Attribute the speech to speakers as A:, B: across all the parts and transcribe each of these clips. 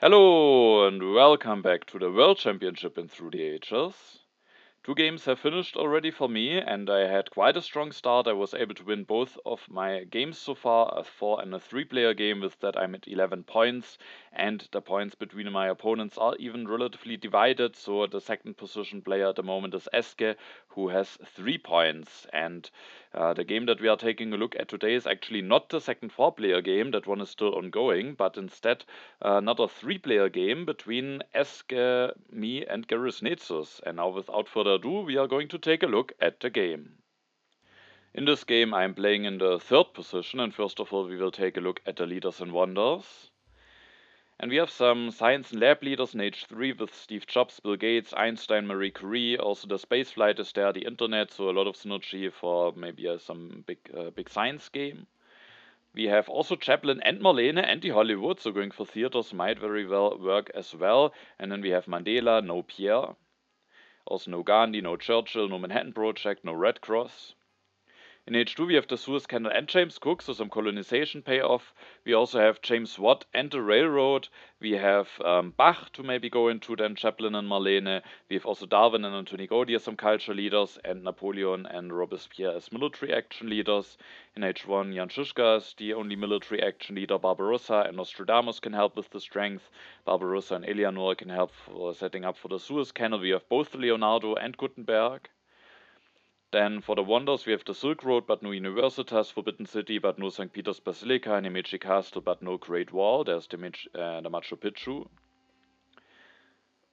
A: Hello and welcome back to the World Championship in Through the Ages. Two games have finished already for me, and I had quite a strong start. I was able to win both of my games so far, a 4 and a 3-player game. With that, I'm at 11 points, and the points between my opponents are even relatively divided. So the second position player at the moment is Eske, who has 3 points. And the game that we are taking a look at today is actually not the second 4-player game. That one is still ongoing, but instead another 3-player game between Eske, me, and GerisNezus. And now, without further ado, we are going to take a look at the game. In this game, I am playing in the 3rd position, and first of all, we will take a look at the leaders and wonders. And we have some science and lab leaders in age 3 with Steve Jobs, Bill Gates, Einstein, Marie Curie. Also, the space flight is there, the internet, so a lot of synergy for maybe some big science game. We have also Chaplin and Marlene and the Hollywood, so going for theaters might very well work as well. And then we have Mandela, no Pierre. Also no Gandhi, no Churchill, no Manhattan Project, no Red Cross. In H2 we have the Suez Canal and James Cook, so some colonization payoff. We also have James Watt and the railroad. We have Bach to maybe go into, then Chaplin and Marlene. We have also Darwin and Anthony Gaudí as some culture leaders, and Napoleon and Robespierre as military action leaders. In H1, Jan Žižka is the only military action leader. Barbarossa and Nostradamus can help with the strength. Barbarossa and Eleanor can help for setting up for the Suez Canal. We have both Leonardo and Gutenberg. Then for the wonders, we have the Silk Road, but no Universitas, Forbidden City, but no St. Peter's Basilica, Nemechi Castle, but no Great Wall. There's the Machu Picchu.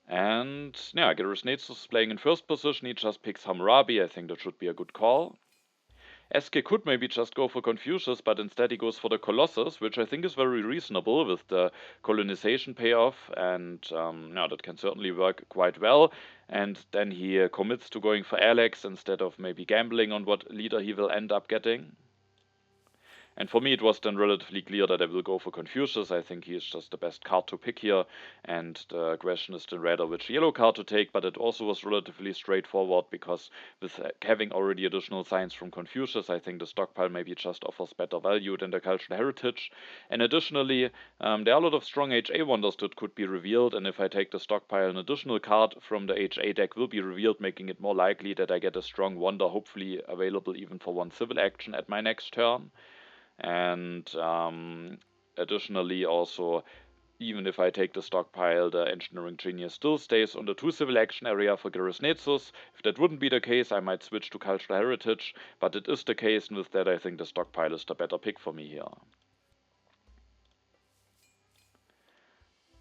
A: And yeah, GerisNezus is playing in first position. He just picks Hammurabi. I think that should be a good call. Eske could maybe just go for Confucius, but instead he goes for the Colossus, which I think is very reasonable with the colonization payoff, and yeah, that can certainly work quite well. And then he commits to going for Alex instead of maybe gambling on what leader he will end up getting. And for me, it was then relatively clear that I will go for Confucius. I think he is just the best card to pick here. And the question is then rather which yellow card to take. But it also was relatively straightforward because with having already additional signs from Confucius, I think the stockpile maybe just offers better value than the cultural heritage. And additionally, there are a lot of strong HA wonders that could be revealed. And if I take the stockpile, an additional card from the HA deck will be revealed, making it more likely that I get a strong wonder, hopefully available even for one civil action at my next turn. And additionally, also, even if I take the stockpile, the engineering genius still stays on the 2 civil action area for GerisNezus. If that wouldn't be the case, I might switch to cultural heritage, but it is the case, and with that, I think the stockpile is the better pick for me here.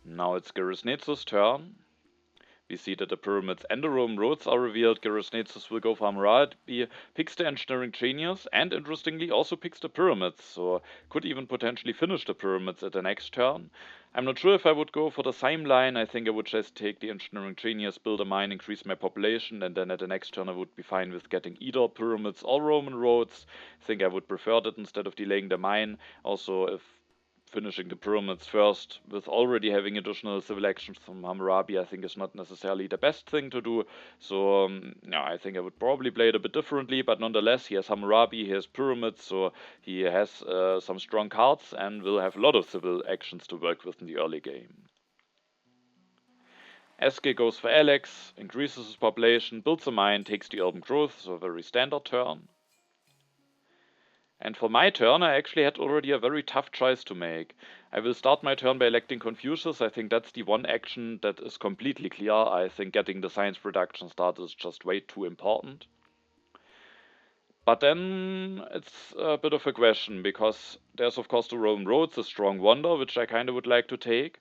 A: Now it's GerisNezus' turn. We see that the pyramids and the Roman roads are revealed. GerisNezus will go for Hammurabi, picks the engineering genius, and interestingly also picks the pyramids, so could even potentially finish the pyramids at the next turn. I'm not sure if I would go for the same line. I think I would just take the engineering genius, build a mine, increase my population, and then at the next turn I would be fine with getting either pyramids or Roman roads. I think I would prefer that instead of delaying the mine. Also, if finishing the pyramids first with already having additional civil actions from Hammurabi, I think is not necessarily the best thing to do. So yeah, I think I would probably play it a bit differently, but nonetheless, he has Hammurabi, he has pyramids, so he has some strong cards and will have a lot of civil actions to work with in the early game. Eske goes for Alex, increases his population, builds a mine, takes the urban growth, so a very standard turn. And for my turn, I actually had already a very tough choice to make. I will start my turn by electing Confucius. I think that's the one action that is completely clear. I think getting the science production started is just way too important. But then it's a bit of a question, because there's of course the Roman roads, a strong wonder, which I kind of would like to take.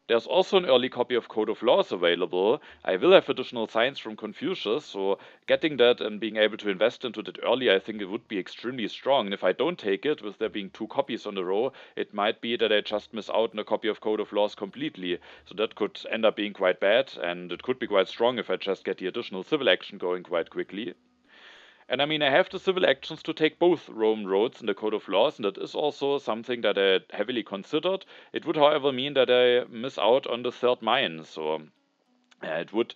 A: There's also an early copy of Code of Laws available. I will have additional science from Confucius, so getting that and being able to invest into that early, I think it would be extremely strong. And if I don't take it, with there being 2 copies on the row, it might be that I just miss out on a copy of Code of Laws completely. So that could end up being quite bad, and it could be quite strong if I just get the additional civil action going quite quickly. And I mean, I have the civil actions to take both Roman roads in the Code of Laws, and that is also something that I heavily considered. It would, however, mean that I miss out on the 3rd mine, so it would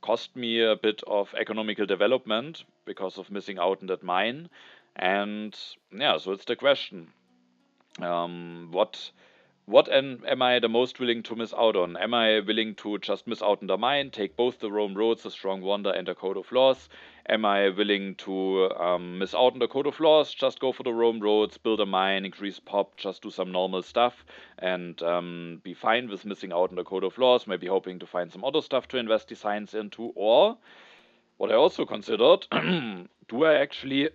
A: cost me a bit of economical development because of missing out on that mine. And yeah, so it's the question. What what am I the most willing to miss out on? Am I willing to just miss out on the mine, take both the Rome Roads, the Strong Wonder, and the Code of Laws? Am I willing to miss out on the Code of Laws, just go for the Rome Roads, build a mine, increase pop, just do some normal stuff, and be fine with missing out on the Code of Laws, maybe hoping to find some other stuff to invest the science into? Or, what I also considered, do I actually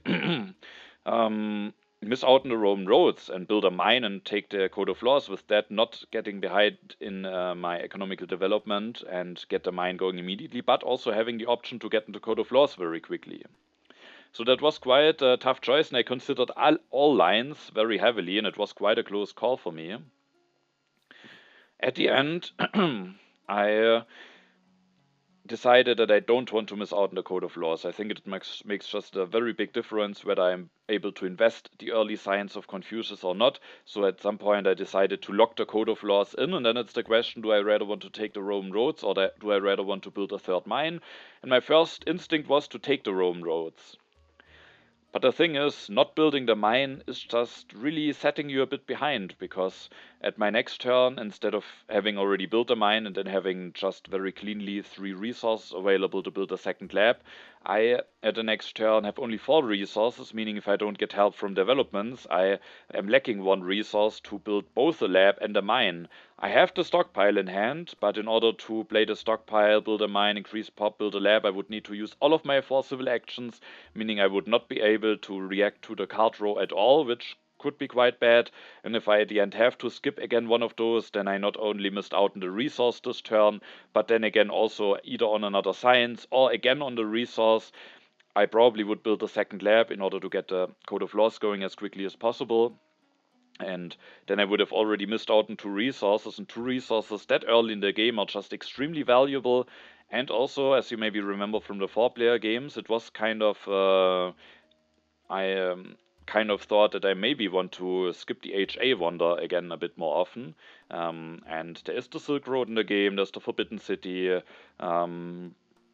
A: miss out on the Roman roads and build a mine and take the Code of Laws, with that not getting behind in my economical development and get the mine going immediately, but also having the option to get into Code of Laws very quickly. So that was quite a tough choice, and I considered all lines very heavily, and it was quite a close call for me. At the end, I decided that I don't want to miss out on the Code of Laws. I think it makes just a very big difference whether I'm able to invest the early science of Confucius or not. So at some point I decided to lock the Code of Laws in, and then it's the question, do I rather want to take the Roman roads, or do I rather want to build a third mine? And my first instinct was to take the Roman roads. But the thing is, not building the mine is just really setting you a bit behind, because at my next turn, instead of having already built a mine and then having just very cleanly 3 resources available to build a second lab, I at the next turn have only 4 resources, meaning if I don't get help from developments, I am lacking 1 resource to build both a lab and a mine. I have the stockpile in hand, but in order to play the stockpile, build a mine, increase pop, build a lab, I would need to use all of my 4 civil actions, meaning I would not be able to react to the card row at all, which could be quite bad. And if I at the end have to skip again one of those, then I not only missed out on the resource this turn, but then again also either on another science or again on the resource. I probably would build a second lab in order to get the Code of Laws going as quickly as possible. And then I would have already missed out on 2 resources, and 2 resources that early in the game are just extremely valuable. And also, as you maybe remember from the 4-player games, it was kind of I kind of thought that I maybe want to skip the HA Wonder again a bit more often. And there is the Silk Road in the game, there's the Forbidden City,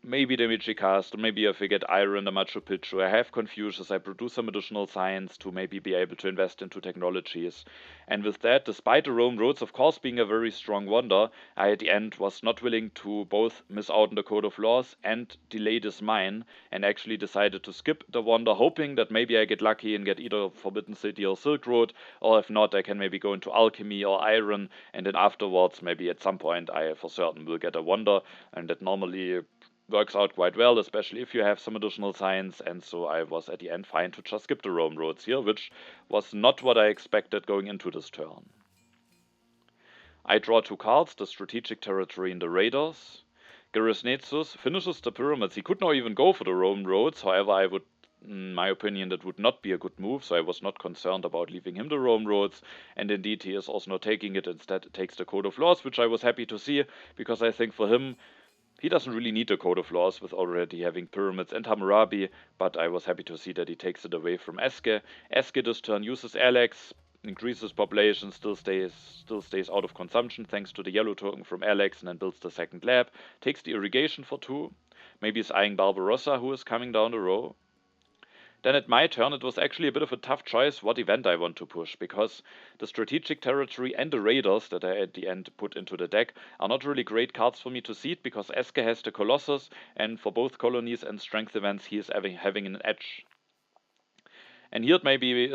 A: maybe the Michi Castle, maybe if I get Iron, the Machu Picchu, I have Confucius, I produce some additional science to maybe be able to invest into technologies. And with that, despite the Rome roads of course being a very strong wonder, I at the end was not willing to both miss out on the Code of Laws and delay this mine, and actually decided to skip the wonder, hoping that maybe I get lucky and get either Forbidden City or Silk Road, or if not, I can maybe go into Alchemy or Iron, and then afterwards, maybe at some point, I for certain will get a wonder, and that normally works out quite well, especially if you have some additional science. And so I was at the end fine to just skip the Rome roads here, which was not what I expected going into this turn. I draw 2 cards, the Strategic Territory and the Raiders. GerisNezus finishes the pyramids. He could not even go for the Rome roads, however, in my opinion, that would not be a good move, so I was not concerned about leaving him the Rome roads, and indeed he is also not taking it. Instead, it takes the Code of Laws, which I was happy to see, because I think for him, he doesn't really need a Code of Laws with already having Pyramids and Hammurabi, but I was happy to see that he takes it away from Eske. Eske this turn uses Alex, increases population, still stays out of consumption thanks to the yellow token from Alex, and then builds the second lab, takes the irrigation for 2, maybe is eyeing Barbarossa, who is coming down the row. Then at my turn, it was actually a bit of a tough choice what event I want to push, because the Strategic Territory and the Raiders that I at the end put into the deck are not really great cards for me to seed, because Eske has the Colossus, and for both colonies and strength events he is having an edge. And here it maybe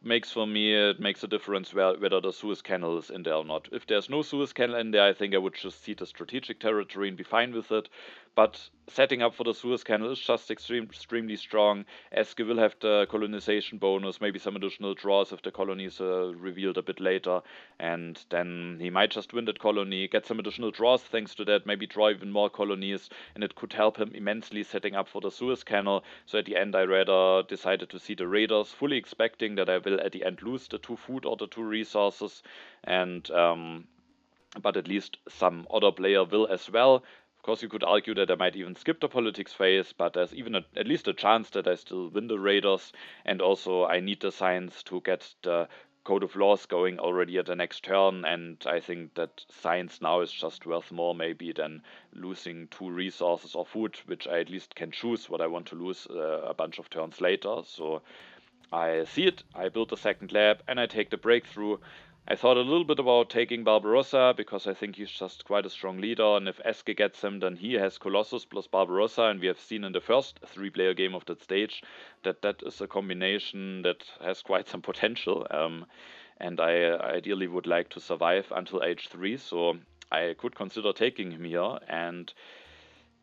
A: makes a difference whether the Suez Canal is in there or not. If there's no Suez Canal in there, I think I would just seed the Strategic Territory and be fine with it. But setting up for the Suez Canal is just extremely strong. Eske will have the colonization bonus, maybe some additional draws if the colony is revealed a bit later, and then he might just win that colony, get some additional draws thanks to that, maybe draw even more colonies, and it could help him immensely setting up for the Suez Canal. So at the end, I rather decided to see the Raiders, fully expecting that I will at the end lose the 2 food or the 2 resources, and but at least some other player will as well. Of course, you could argue that I might even skip the politics phase, but there's even at least a chance that I still win the Raiders, and also I need the science to get the Code of Laws going already at the next turn, and I think that science now is just worth more maybe than losing 2 resources or food, which I at least can choose what I want to lose a bunch of turns later. So I see it, I build the second lab, and I take the breakthrough. I thought a little bit about taking Barbarossa, because I think he's just quite a strong leader, and if Eske gets him, then he has Colossus plus Barbarossa, and we have seen in the first 3-player game of that stage that that is a combination that has quite some potential, and I ideally would like to survive until age 3, so I could consider taking him here,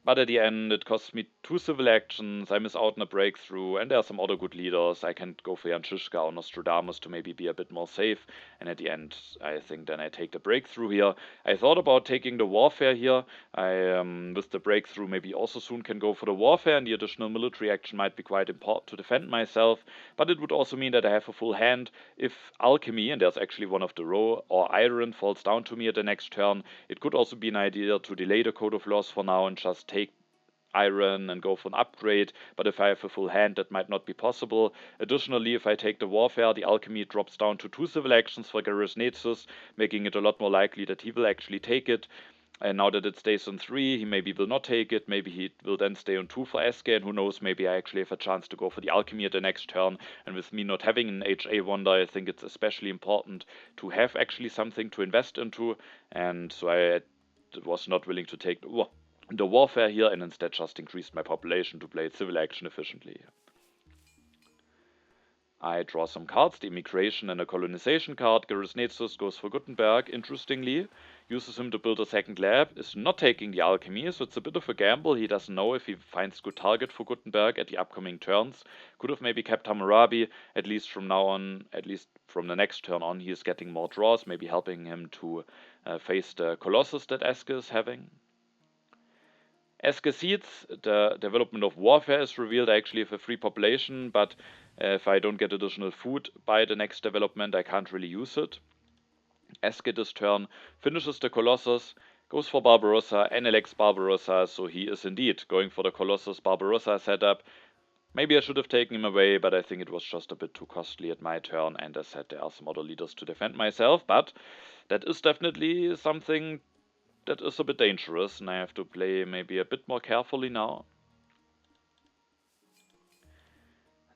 A: but at the end, it costs me 2 civil actions, I miss out on a breakthrough, and there are some other good leaders. I can go for Jan Žižka or Nostradamus to maybe be a bit more safe, and at the end, I think then I take the breakthrough here. I thought about taking the warfare here. With the breakthrough, maybe also soon can go for the warfare, and the additional military action might be quite important to defend myself, but it would also mean that I have a full hand. If alchemy, and there's actually one of the row, or iron falls down to me at the next turn, it could also be an idea to delay the Code of Laws for now and just take iron and go for an upgrade, but if I have a full hand, that might not be possible. Additionally, if I take the warfare, the alchemy drops down to 2 civil actions for GerisNezus, making it a lot more likely that he will actually take it. And now that it stays on 3, he maybe will not take it, maybe he will then stay on 2 for Eske, and who knows, maybe I actually have a chance to go for the alchemy at the next turn, and with me not having an HA wonder, I think it's especially important to have actually something to invest into, and so I was not willing to take the warfare here, and instead just increased my population to play civil action efficiently. I draw some cards, the immigration and a colonization card. GerisNezus goes for Gutenberg, interestingly, uses him to build a second lab, is not taking the alchemy, so it's a bit of a gamble. He doesn't know if he finds good target for Gutenberg at the upcoming turns. Could have maybe kept Hammurabi, at least from now on, at least from the next turn on, he is getting more draws, maybe helping him to face the Colossus that Eske is having. Eske seeds, the development of warfare is revealed. I actually have a free population, but if I don't get additional food by the next development, I can't really use it. Eske this turn finishes the Colossus, goes for Barbarossa, and elects Barbarossa, so he is indeed going for the Colossus Barbarossa setup. Maybe I should have taken him away, but I think it was just a bit too costly at my turn, and as I said, there are some other leaders to defend myself, but that is definitely something that is a bit dangerous, and I have to play maybe a bit more carefully now.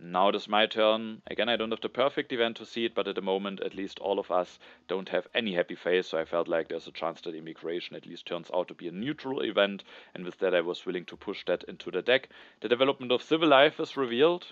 A: Now it is my turn. Again, I don't have the perfect event to see it, but at the moment, at least all of us don't have any happy face, so I felt like there's a chance that immigration at least turns out to be a neutral event, and with that I was willing to push that into the deck. The development of civil life is revealed.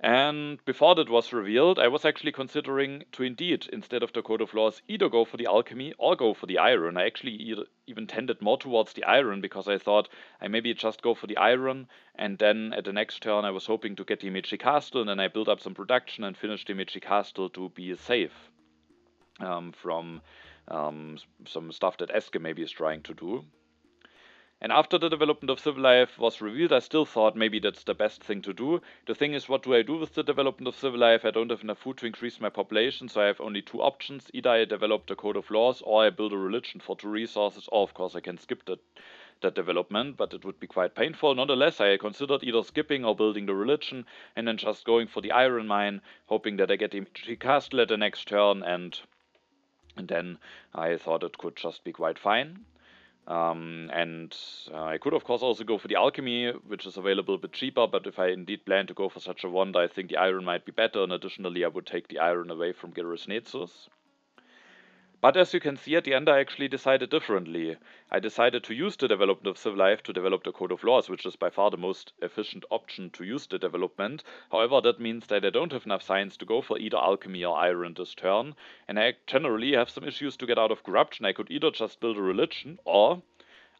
A: And before that was revealed, I was actually considering to indeed, instead of the Code of Laws, either go for the alchemy or go for the iron. I actually even tended more towards the iron, because I thought I maybe just go for the iron, and then at the next turn I was hoping to get the Imechi Castle, and then I build up some production and finish the Imechi Castle to be safe from some stuff that Eske maybe is trying to do. And after the development of civil life was revealed, I still thought maybe that's the best thing to do. The thing is, what do I do with the development of civil life? I don't have enough food to increase my population, so I have only 2 options. Either I develop the Code of Laws, or I build a religion for 2 resources, or of course I can skip that development, but it would be quite painful. Nonetheless, I considered either skipping or building the religion, and then just going for the iron mine, hoping that I get the castle at the next turn, and then I thought it could just be quite fine. I could of course also go for the alchemy, which is available a bit cheaper, but if I indeed plan to go for such a wonder, I think the iron might be better, and additionally I would take the iron away from GerisNezus. But as you can see, at the end I actually decided differently. I decided to use the development of civil life to develop the Code of Laws, which is by far the most efficient option to use the development. However, that means that I don't have enough science to go for either alchemy or iron this turn, and I generally have some issues to get out of corruption. I could either just build a religion, or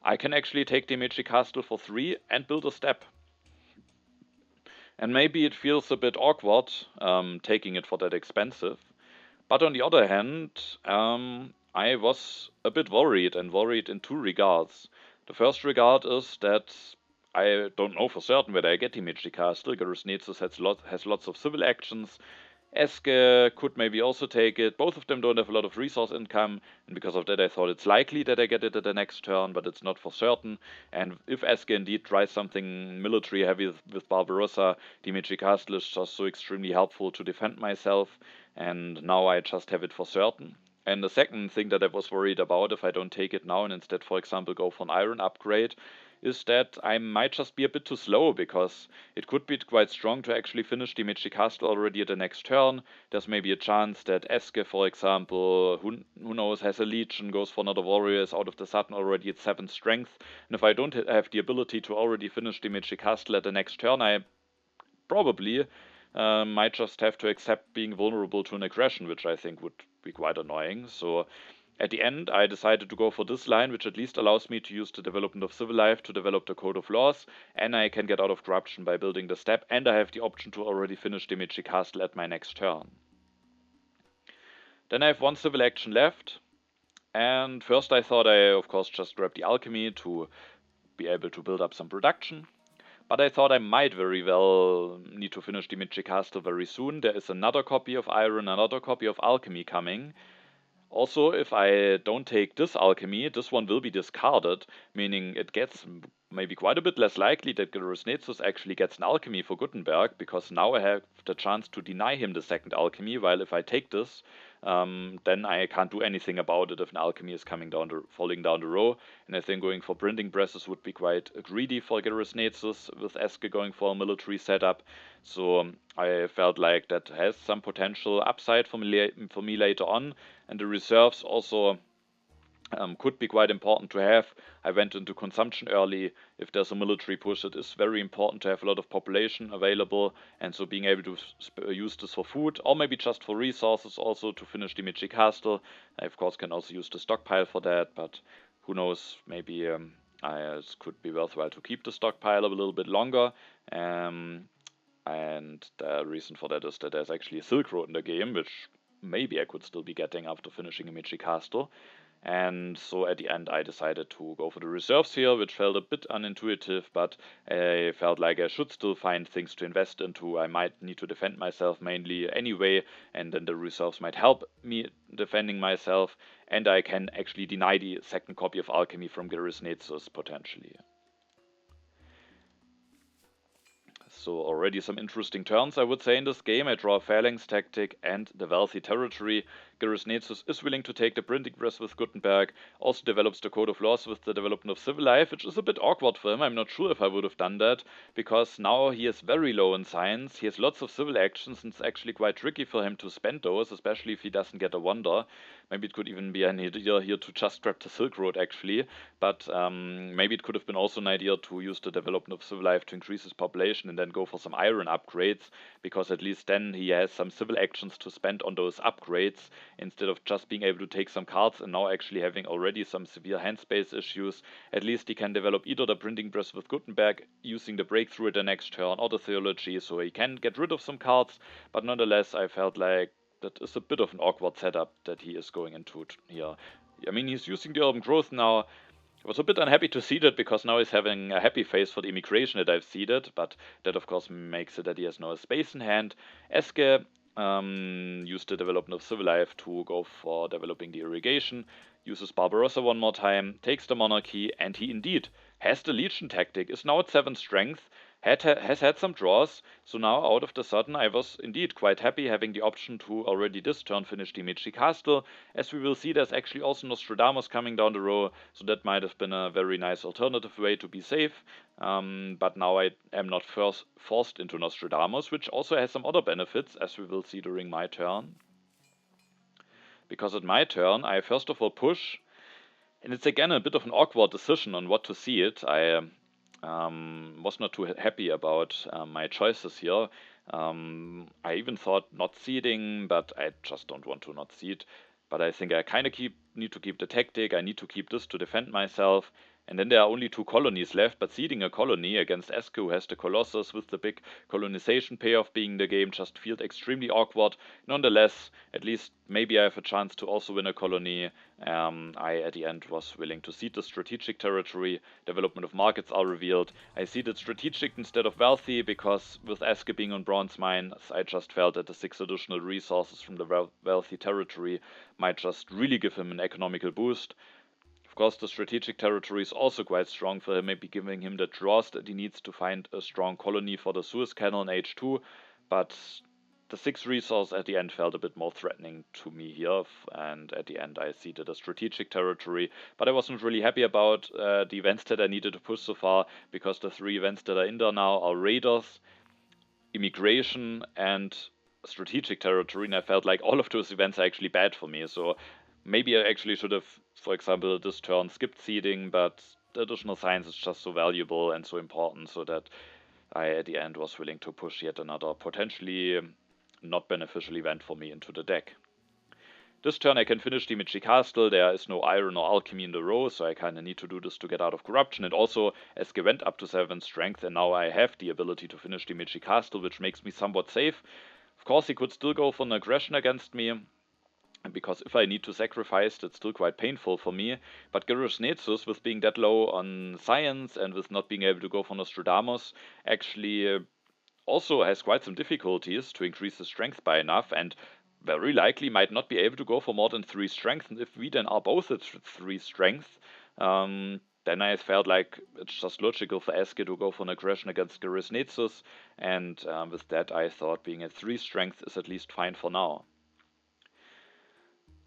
A: I can actually take the Imechi Castle for 3 and build a step. And maybe it feels a bit awkward taking it for that expensive. But on the other hand, I was a bit worried in 2 regards. The first regard is that I don't know for certain whether I get the Imechi Castle. GerisNezus has lots of civil actions. Eske could maybe also take it. Both of them don't have a lot of resource income, and because of that I thought it's likely that I get it at the next turn, but it's not for certain. And if Eske indeed tries something military heavy with Barbarossa, the Imechi Castle is just so extremely helpful to defend myself, and now I just have it for certain. And the second thing that I was worried about, if I don't take it now and instead, for example, go for an iron upgrade, is that I might just be a bit too slow, because it could be quite strong to actually finish the Meiji Castle already at the next turn. There's maybe a chance that Eske, for example, who knows, has a Legion, goes for another warrior, is out of the sudden already at 7 strength, and if I don't have the ability to already finish the Meiji Castle at the next turn, I probably might just have to accept being vulnerable to an aggression, which I think would be quite annoying. So at the end, I decided to go for this line, which at least allows me to use the development of Civil Life to develop the Code of Laws, and I can get out of corruption by building the step, and I have the option to already finish the Meiji Castle at my next turn. Then I have 1 civil action left, and first I thought I, of course, just grab the Alchemy to be able to build up some production. But I thought I might very well need to finish the Meiji Castle very soon. There is another copy of Iron, another copy of Alchemy coming. Also, if I don't take this Alchemy, this one will be discarded, meaning it gets maybe quite a bit less likely that GerisNezus actually gets an Alchemy for Gutenberg, because now I have the chance to deny him the second Alchemy, while if I take this, then I can't do anything about it if an Alchemy is falling down the row. And I think going for printing presses would be quite greedy for GerisNezus, with Eske going for a military setup. So I felt like that has some potential upside for me later on, and the reserves also could be quite important to have. I went into consumption early. If there's a military push, it is very important to have a lot of population available, and so being able to use this for food, or maybe just for resources also to finish the Meiji Castle. I of course can also use the stockpile for that, but who knows, maybe it could be worthwhile to keep the stockpile a little bit longer. And the reason for that is that there's actually a Silk Road in the game, which maybe I could still be getting after finishing a Meiji Castle. And so at the end I decided to go for the reserves here, which felt a bit unintuitive, but I felt like I should still find things to invest into. I might need to defend myself mainly anyway, and then the reserves might help me defending myself, and I can actually deny the second copy of Alchemy from GerisNezus potentially. So already some interesting turns, I would say, in this game. I draw a Phalanx tactic and the Wealthy Territory. GerisNezus is willing to take the printing press with Gutenberg, also develops the Code of Laws with the development of Civil Life, which is a bit awkward for him. I'm not sure if I would have done that, because now he is very low in science, he has lots of civil actions, and it's actually quite tricky for him to spend those, especially if he doesn't get a wonder. Maybe it could even be an idea here to just grab the Silk Road actually, but maybe it could have been also an idea to use the development of Civil Life to increase his population and then go for some iron upgrades, because at least then he has some civil actions to spend on those upgrades, instead of just being able to take some cards and now actually having already some severe hand space issues. At least he can develop either the printing press with Gutenberg using the breakthrough at the next turn, or the theology, so he can get rid of some cards, but nonetheless I felt like that is a bit of an awkward setup that he is going into here. I mean, he's using the urban growth now. I was a bit unhappy to see that, because now he's having a happy face for the immigration that I've seeded, but that of course makes it that he has no space in hand. Eske used the development of Civil Life to go for developing the irrigation, uses Barbarossa one more time, takes the monarchy, and he indeed has the Legion tactic, is now at 7 strength, has had some draws, so now out of the sudden I was indeed quite happy having the option to already this turn finish the Meiji Castle. As we will see, there's actually also Nostradamus coming down the row, so that might have been a very nice alternative way to be safe, but now I am not forced into Nostradamus, which also has some other benefits, as we will see during my turn. Because at my turn I first of all push, and it's again a bit of an awkward decision on what to see it. I was not too happy about my choices here. I even thought not seeding, but I just don't want to not seed. But I think I kind of need to keep the tactic. I need to keep this to defend myself. And then there are only 2 colonies left, but seeding a colony against Eske, who has the Colossus with the big colonization payoff being the game, just feels extremely awkward. Nonetheless, at least maybe I have a chance to also win a colony. I, at the end, was willing to seed the strategic territory. Development of markets are revealed. I seeded strategic instead of wealthy, because with Eske being on bronze mines, I just felt that the 6 additional resources from the wealthy territory might just really give him an economical boost. Of course, the strategic territory is also quite strong for him, maybe giving him the draws that he needs to find a strong colony for the Suez Canal in H2, but The 6 resource at the end felt a bit more threatening to me here, and at the end I ceded a strategic territory, but I wasn't really happy about the events that I needed to push so far, because the 3 events that are in there now are raiders, immigration, and strategic territory, and I felt like all of those events are actually bad for me, so maybe I actually should have, for example, this turn skipped seeding, but the additional science is just so valuable and so important, so that I at the end was willing to push yet another potentially not beneficial event for me into the deck. This turn I can finish the Michi Castle. There is no iron or alchemy in the row, so I kinda need to do this to get out of corruption. And also, Eske went up to 7 strength, and now I have the ability to finish the Michi Castle, which makes me somewhat safe. Of course, he could still go for an aggression against me, because if I need to sacrifice, that's still quite painful for me. But GerisNezus, with being that low on science and with not being able to go for Nostradamus, actually also has quite some difficulties to increase his strength by enough, and very likely might not be able to go for more than 3 strength. And if we then are both at 3 strength, then I felt like it's just logical for Eske to go for an aggression against GerisNezus, and with that I thought being at 3 strength is at least fine for now.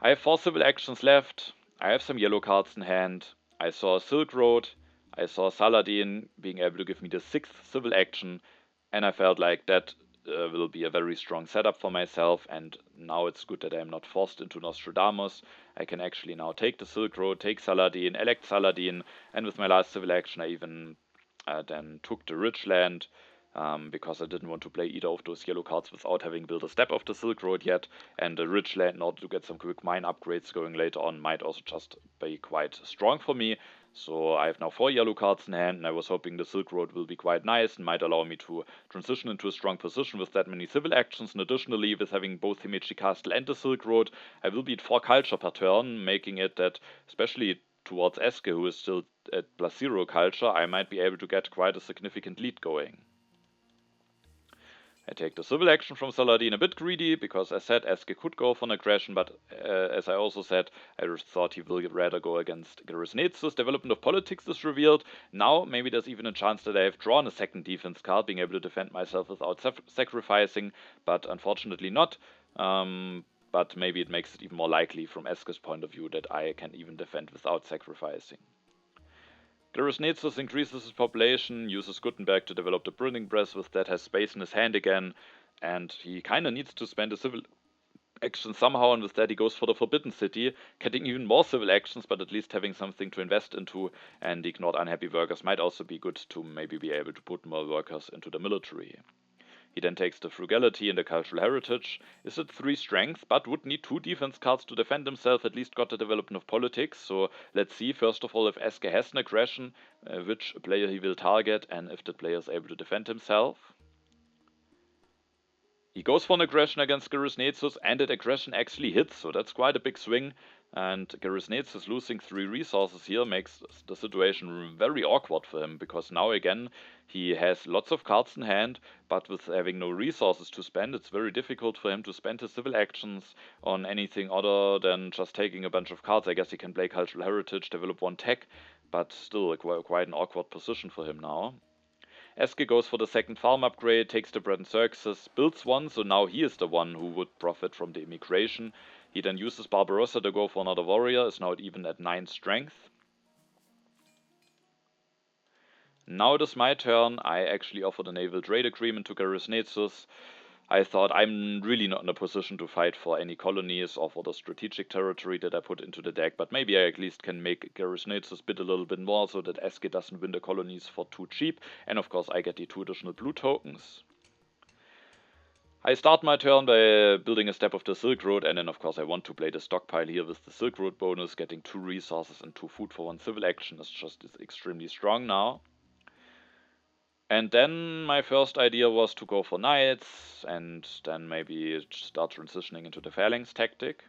A: I have 4 civil actions left, I have some yellow cards in hand, I saw Silk Road, I saw Saladin being able to give me the 6th civil action, and I felt like that will be a very strong setup for myself, and now it's good that I'm not forced into Nostradamus. I can actually now take the Silk Road, take Saladin, elect Saladin, and with my last civil action I even then took the Ridgeland, because I didn't want to play either of those yellow cards without having built a step of the Silk Road yet, and the Ridgeland in order to get some quick mine upgrades going later on might also just be quite strong for me. So I have now 4 yellow cards in hand, and I was hoping the Silk Road will be quite nice and might allow me to transition into a strong position with that many civil actions. And additionally, with having both Himeji Castle and the Silk Road, I will be at 4 culture per turn, making it that, especially towards Eske, who is still at +0 culture, I might be able to get quite a significant lead going. I take the civil action from Saladin, a bit greedy, because I said Eske could go for an aggression, but as I also said, I thought he will rather go against GerisNezus. Development of Politics is revealed. Now maybe there's even a chance that I have drawn a second defense card, being able to defend myself without sacrificing, but unfortunately not. But maybe it makes it even more likely from Eske's point of view that I can even defend without sacrificing. GerisNezus increases his population, uses Gutenberg to develop the Printing Press, with that has space in his hand again, and he kinda needs to spend a civil action somehow, and with that he goes for the Forbidden City, getting even more civil actions, but at least having something to invest into, and the Ignored Unhappy Workers might also be good to maybe be able to put more workers into the military. He then takes the Frugality and the Cultural Heritage, is at 3 strength, but would need 2 defense cards to defend himself, at least got the Development of Politics. So let's see, first of all, if Eske has an aggression, which player he will target, and if the player is able to defend himself. He goes for an aggression against GerisNezus, and that aggression actually hits, so that's quite a big swing. And GerisNezus losing 3 resources here makes the situation very awkward for him, because now again he has lots of cards in hand, but with having no resources to spend, it's very difficult for him to spend his civil actions on anything other than just taking a bunch of cards. I guess he can play Cultural Heritage, develop 1 tech, but still quite an awkward position for him now. Eske goes for the 2nd farm upgrade, takes the Bread and Circuses, builds 1, so now he is the one who would profit from the immigration. He then uses Barbarossa to go for another warrior, is now even at 9 strength. Now it is my turn. I actually offered a naval trade agreement to GerisNezus. I thought I'm really not in a position to fight for any colonies or for the strategic territory that I put into the deck, but maybe I at least can make GerisNezus bid a little bit more so that Eske doesn't win the colonies for too cheap, and of course I get the 2 additional blue tokens. I start my turn by building a step of the Silk Road, and then of course I want to play the stockpile here with the Silk Road bonus. Getting 2 resources and 2 food for 1 civil action is just extremely strong now. And then my first idea was to go for knights, and then maybe start transitioning into the phalanx tactic.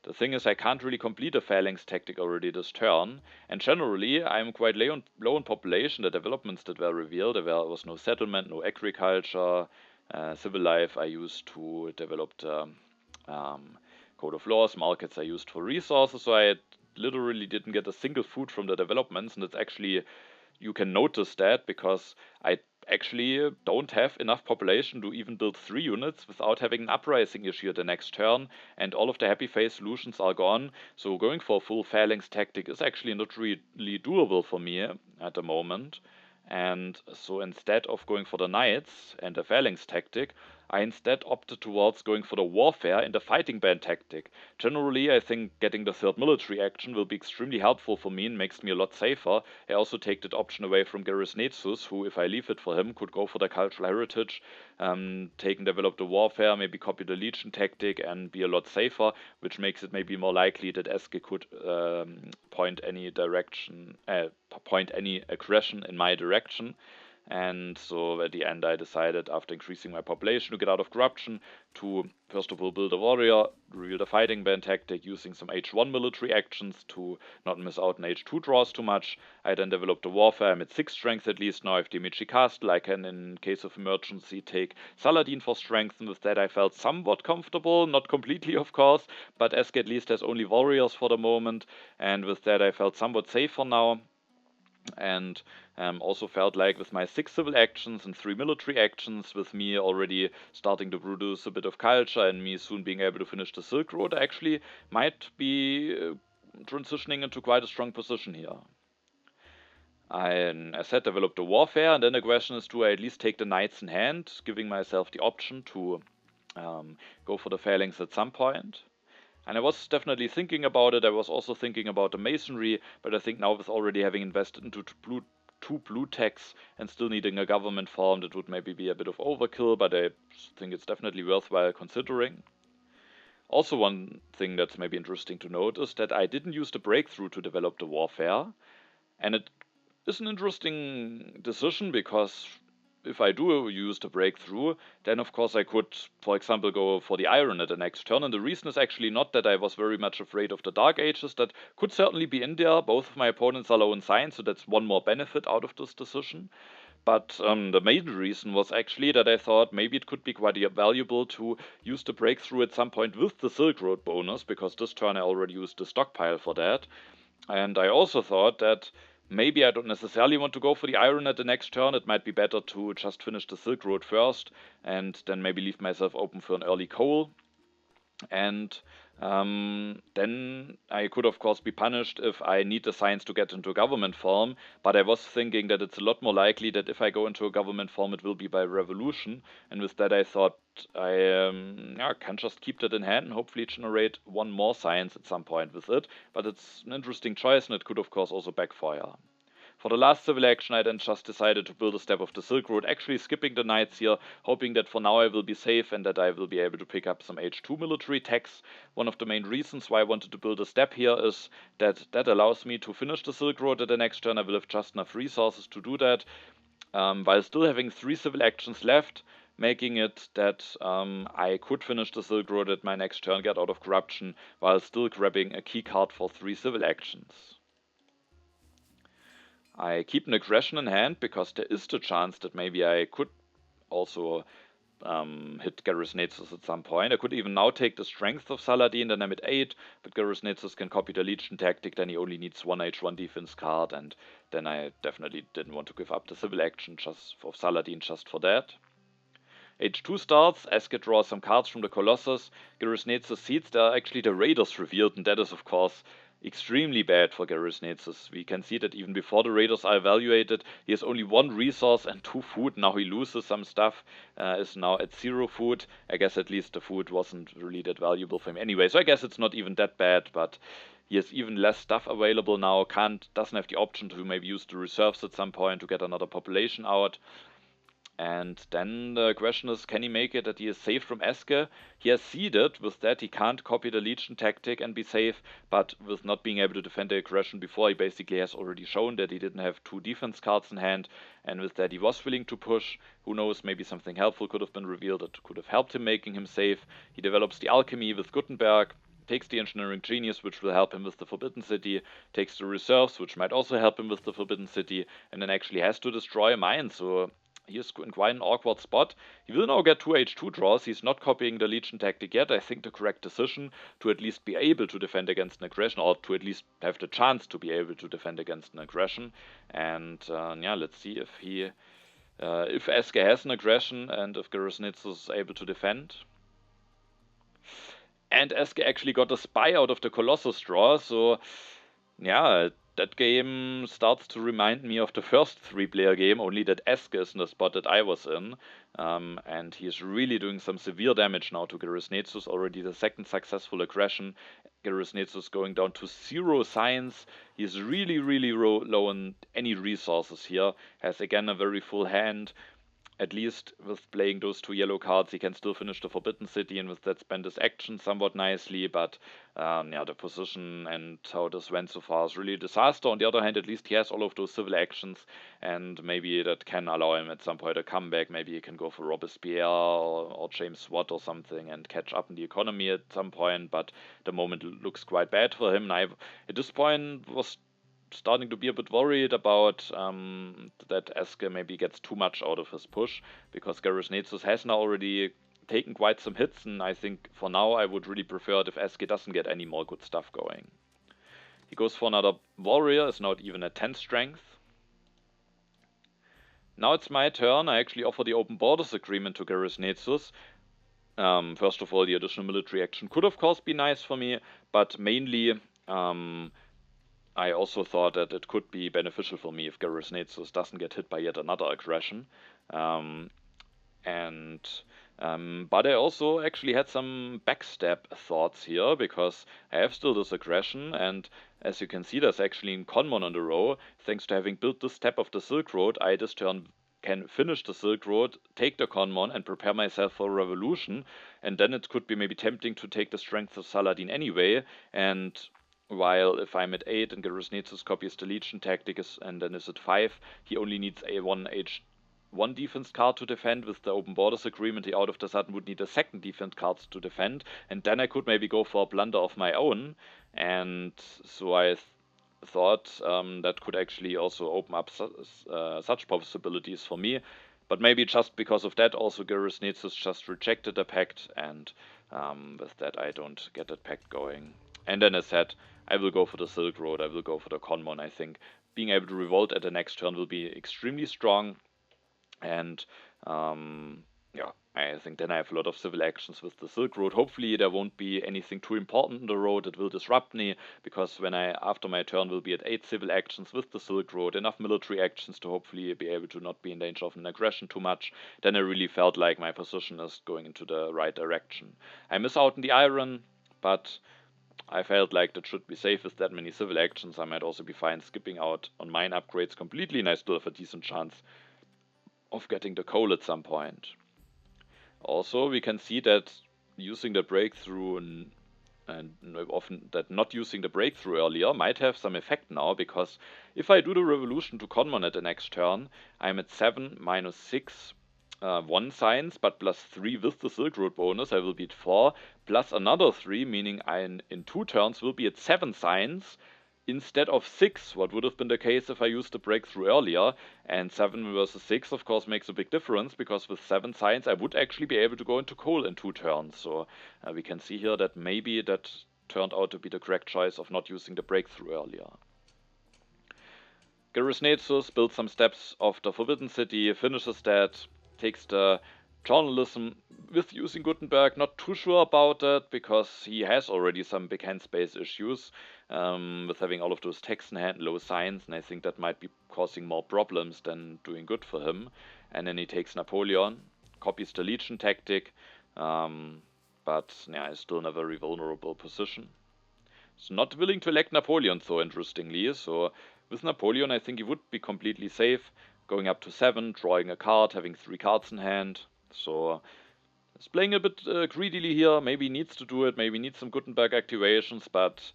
A: The thing is, I can't really complete a phalanx tactic already this turn, and generally I'm quite low in population. The developments that were revealed, there was no settlement, no agriculture, civil life I used to develop the code of laws, markets I used for resources, so I literally didn't get a single food from the developments, and it's actually, you can notice that because I actually don't have enough population to even build 3 units without having an uprising issue the next turn, and all of the happy face solutions are gone, so going for a full phalanx tactic is actually not really doable for me at the moment. And so instead of going for the knights and the phalanx tactic, I instead opted towards going for the warfare and the fighting band tactic. Generally, I think getting the third military action will be extremely helpful for me and makes me a lot safer. I also take that option away from GerisNezus, who, if I leave it for him, could go for the cultural heritage, take and develop the warfare, maybe copy the legion tactic and be a lot safer, which makes it maybe more likely that Eske could point any aggression in my direction. And so at the end I decided, after increasing my population to get out of corruption, to first of all build a warrior, reveal the fighting band tactic using some H1 military actions to not miss out on H2 draws too much. I then developed a warfare. I'm at 6 strength at least now. I have the Amici Castle. I can, in case of emergency, take Saladin for strength, and with that I felt somewhat comfortable, not completely of course, but Eske at least has only warriors for the moment, and with that I felt somewhat safer now. And also felt like with my 6 civil actions and 3 military actions, with me already starting to produce a bit of culture and me soon being able to finish the Silk Road, I actually might be transitioning into quite a strong position here. I said developed a warfare, and then the question is, do I at least take the knights in hand, giving myself the option to go for the phalanx at some point. And I was definitely thinking about it. I was also thinking about the masonry, but I think now with already having invested into two blue techs and still needing a government farm, that would maybe be a bit of overkill, but I think it's definitely worthwhile considering. Also, one thing that's maybe interesting to note is that I didn't use the breakthrough to develop the warfare, and it is an interesting decision because if I do use the breakthrough, then of course I could, for example, go for the iron at the next turn. And the reason is actually not that I was very much afraid of the Dark Ages. That could certainly be in there. Both of my opponents are low in science, so that's one more benefit out of this decision. But the main reason was actually that I thought maybe it could be quite valuable to use the breakthrough at some point with the Silk Road bonus, because this turn I already used the stockpile for that. And I also thought that maybe I don't necessarily want to go for the iron at the next turn. It might be better to just finish the Silk Road first and then maybe leave myself open for an early coal. And then I could of course be punished if I need the science to get into a government form, but I was thinking that it's a lot more likely that if I go into a government form it will be by revolution, and with that I thought I can just keep that in hand and hopefully generate one more science at some point with it, but it's an interesting choice and it could of course also backfire. For the last civil action, I then just decided to build a step of the Silk Road, actually skipping the knights here, hoping that for now I will be safe and that I will be able to pick up some H2 military techs. One of the main reasons why I wanted to build a step here is that that allows me to finish the Silk Road at the next turn. I will have just enough resources to do that, while still having 3 civil actions left, making it that I could finish the Silk Road at my next turn, get out of corruption, while still grabbing a key card for 3 civil actions. I keep an aggression in hand because there is the chance that maybe I could also hit GerisNezus at some point. I could even now take the strength of Saladin, then I'm at 8, but GerisNezus can copy the legion tactic, then he only needs one H1 defense card, and then I definitely didn't want to give up the civil action just for Saladin just for that. H2 starts, Eske draws some cards from the Colossus, GerisNezus seeds, there are actually the Raiders revealed, and that is of course extremely bad for GerisNezus. We can see that even before the Raiders are evaluated, he has only 1 resource and 2 food. Now he loses some stuff, is now at 0 food. I guess at least the food wasn't really that valuable for him anyway, so I guess it's not even that bad, but he has even less stuff available now, doesn't have the option to maybe use the reserves at some point to get another population out. And then the question is, can he make it that he is safe from Eske? He has seeded, with that he can't copy the legion tactic and be safe, but with not being able to defend the aggression before, he basically has already shown that he didn't have 2 defense cards in hand, and with that he was willing to push. Who knows, maybe something helpful could have been revealed that could have helped him making him safe. He develops the alchemy with Gutenberg, takes the engineering genius, which will help him with the Forbidden City, takes the reserves, which might also help him with the Forbidden City, and then actually has to destroy a mine, so he is in quite an awkward spot. He will now get 2 H2 draws. He's not copying the Legion tactic yet. I think the correct decision to at least be able to defend against an aggression, or to at least have the chance to be able to defend against an aggression. And let's see if he if Eske has an aggression and if GerisNezus is able to defend. And Eske actually got a spy out of the Colossus draw, so yeah, that game starts to remind me of the first 3-player game, only that Eske is in the spot that I was in. And he's really doing some severe damage now to GerisNezus, already the second successful aggression. GerisNezus going down to 0 science. He's really, really low on any resources here. Has again a very full hand. At least with playing those 2 yellow cards, he can still finish the Forbidden City and with that spend his action somewhat nicely, but yeah, the position and how this went so far is really a disaster. On the other hand, at least he has all of those civil actions, and maybe that can allow him at some point a comeback. Maybe he can go for Robespierre or James Watt or something and catch up in the economy at some point, but the moment looks quite bad for him. And I, at this point, was starting to be a bit worried about that Eske maybe gets too much out of his push, because GerisNezus has now already taken quite some hits, and I think for now I would really prefer it if Eske doesn't get any more good stuff going. He goes for another warrior, is not even at 10 strength. Now it's my turn. I actually offer the open borders agreement to GerisNezus. First of all, the additional military action could of course be nice for me, but mainly I also thought that it could be beneficial for me if GerisNezus doesn't get hit by yet another aggression. But I also actually had some backstab thoughts here, because I have still this aggression, and as you can see, there's actually a Conmon on the row. Thanks to having built this step of the Silk Road, I this turn can finish the Silk Road, take the Conmon, and prepare myself for a revolution. And then it could be maybe tempting to take the strength of Saladin anyway, and while if I'm at 8 and GerisNezus copies the Legion tactic and then is at 5, he only needs a 1 defense card to defend. With the open borders agreement, he out of the sudden would need a second defense card to defend, and then I could maybe go for a blunder of my own. And so I thought that could actually also open up such possibilities for me. But maybe just because of that, also GerisNezus just rejected the pact, and with that I don't get that pact going. And then as said, I will go for the Silk Road, I will go for the Conmon. I think being able to revolt at the next turn will be extremely strong. And yeah, I think then I have a lot of civil actions with the Silk Road. Hopefully there won't be anything too important in the road that will disrupt me, because when after my turn will be at 8 civil actions with the Silk Road, enough military actions to hopefully be able to not be in danger of an aggression too much, then I really felt like my position is going into the right direction. I miss out on the iron, but I felt like that should be safe with that many civil actions. I might also be fine skipping out on mine upgrades completely, and I still have a decent chance of getting the coal at some point. Also, we can see that using the breakthrough and often that not using the breakthrough earlier might have some effect now, because if I do the revolution to Conmon at the next turn, I'm at 7 minus 6 1 science, but plus 3 with the Silk Road bonus. I will be at 4 plus another 3, meaning I in 2 turns will be at 7 science instead of 6, what would have been the case if I used the breakthrough earlier. And 7 versus 6 of course makes a big difference, because with 7 science I would actually be able to go into coal in 2 turns. So we can see here that maybe that turned out to be the correct choice of not using the breakthrough earlier. GerisNezus builds some steps of the Forbidden City, finishes that, takes the journalism with using Gutenberg. Not too sure about that, because he has already some big hand space issues with having all of those texts in hand, low science, and I think that might be causing more problems than doing good for him. And then he takes Napoleon, copies the Legion tactic, but yeah, he's still in a very vulnerable position. He's not willing to elect Napoleon, so interestingly, so with Napoleon I think he would be completely safe, going up to 7, drawing a card, having 3 cards in hand. So he's playing a bit greedily here, maybe needs to do it, maybe needs some Gutenberg activations, but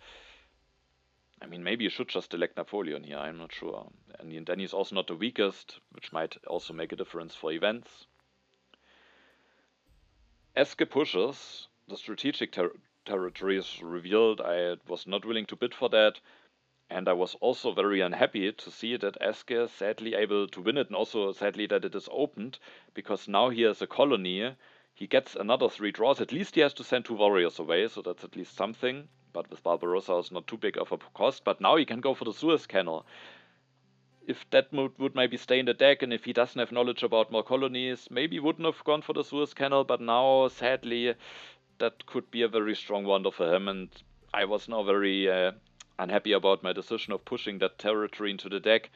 A: I mean, maybe you should just elect Napoleon here, I'm not sure. And then he's also not the weakest, which might also make a difference for events. Eske pushes, the strategic territory is revealed. I was not willing to bid for that. And I was also very unhappy to see that Eske is sadly able to win it, and also sadly that it is opened, because now he has a colony. He gets another 3 draws. At least he has to send 2 warriors away, so that's at least something. But with Barbarossa it's not too big of a cost. But now he can go for the Suez Canal. if that would maybe stay in the deck, and if he doesn't have knowledge about more colonies, maybe he wouldn't have gone for the Suez Canal, but now, sadly, that could be a very strong wonder for him, and I was now very unhappy about my decision of pushing that territory into the deck.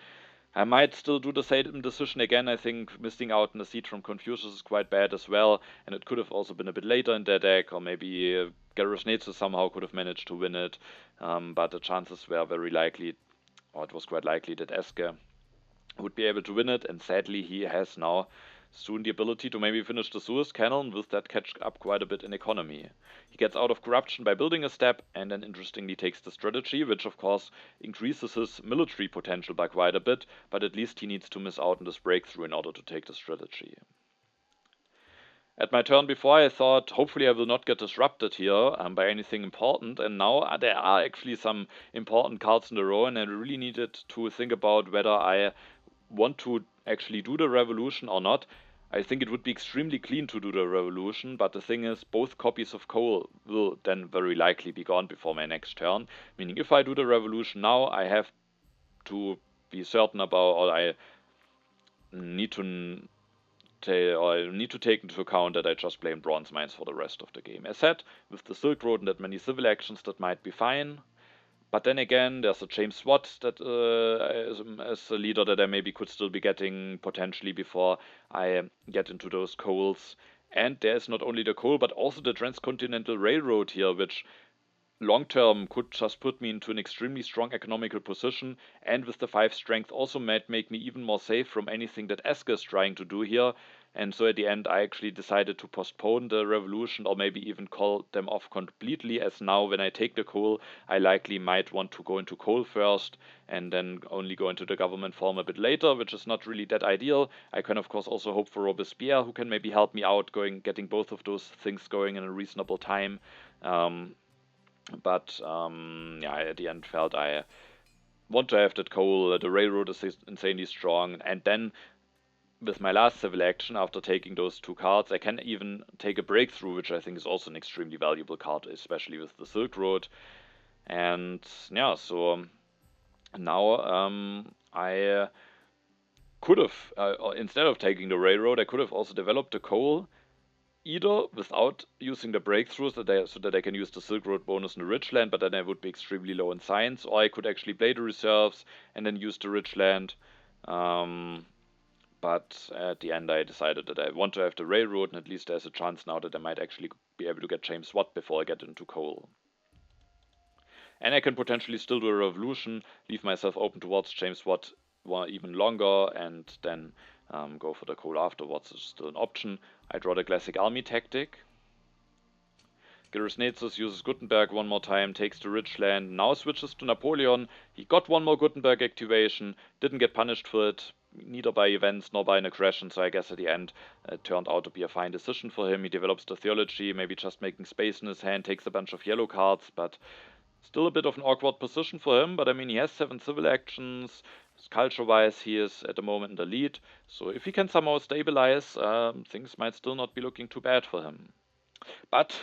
A: I might still do the same decision again. I think missing out on the seed from Confucius is quite bad as well, and it could have also been a bit later in their deck, or maybe GerisNezus somehow could have managed to win it, but the chances were very likely, or it was quite likely, that Eske would be able to win it, and sadly he has now soon the ability to maybe finish the Suez Canal, and with that catch up quite a bit in economy. He gets out of corruption by building a step, and then interestingly takes the strategy, which of course increases his military potential by quite a bit, but at least he needs to miss out on this breakthrough in order to take the strategy. At my turn before, I thought hopefully I will not get disrupted here by anything important, and now there are actually some important cards in a row, and I really needed to think about whether I want to actually do the revolution or not. I think it would be extremely clean to do the revolution, but the thing is, both copies of coal will then very likely be gone before my next turn, meaning if I do the revolution now, I have to be certain about, or I need to take into account that I just play in bronze mines for the rest of the game. As said, with the Silk Road and that many civil actions, that might be fine. But then again, there's a James Watt that as a leader that I maybe could still be getting potentially before I get into those coals. And there's not only the coal, but also the Transcontinental Railroad here, which long term could just put me into an extremely strong economical position, and with the 5 strength also might make me even more safe from anything that Eske is trying to do here. And so at the end I actually decided to postpone the revolution, or maybe even call them off completely, as now when I take the coal I likely might want to go into coal first and then only go into the government form a bit later, which is not really that ideal. I can of course also hope for Robespierre, who can maybe help me out getting both of those things going in a reasonable time. But yeah, I at the end felt I want to have that coal. The railroad is insanely strong, and then with my last civil action, after taking those 2 cards, I can even take a breakthrough, which I think is also an extremely valuable card, especially with the Silk Road. And yeah, so now I could have, instead of taking the railroad, I could have also developed the coal, either without using the breakthroughs so that I can use the Silk Road bonus in the rich land, but then I would be extremely low in science, or I could actually play the reserves and then use the rich land. But at the end I decided that I want to have the railroad, and at least there's a chance now that I might actually be able to get James Watt before I get into coal. And I can potentially still do a revolution, leave myself open towards James Watt even longer, and then go for the coal afterwards is still an option. I draw the classic army tactic. GerisNezus uses Gutenberg one more time, takes the rich land, now switches to Napoleon. He got one more Gutenberg activation, didn't get punished for it, neither by events nor by an aggression, so I guess at the end it turned out to be a fine decision for him. He develops the theology, maybe just making space in his hand, takes a bunch of yellow cards, but still a bit of an awkward position for him. But I mean, he has 7 civil actions. Culture-wise, he is at the moment in the lead, so if he can somehow stabilize, things might still not be looking too bad for him. But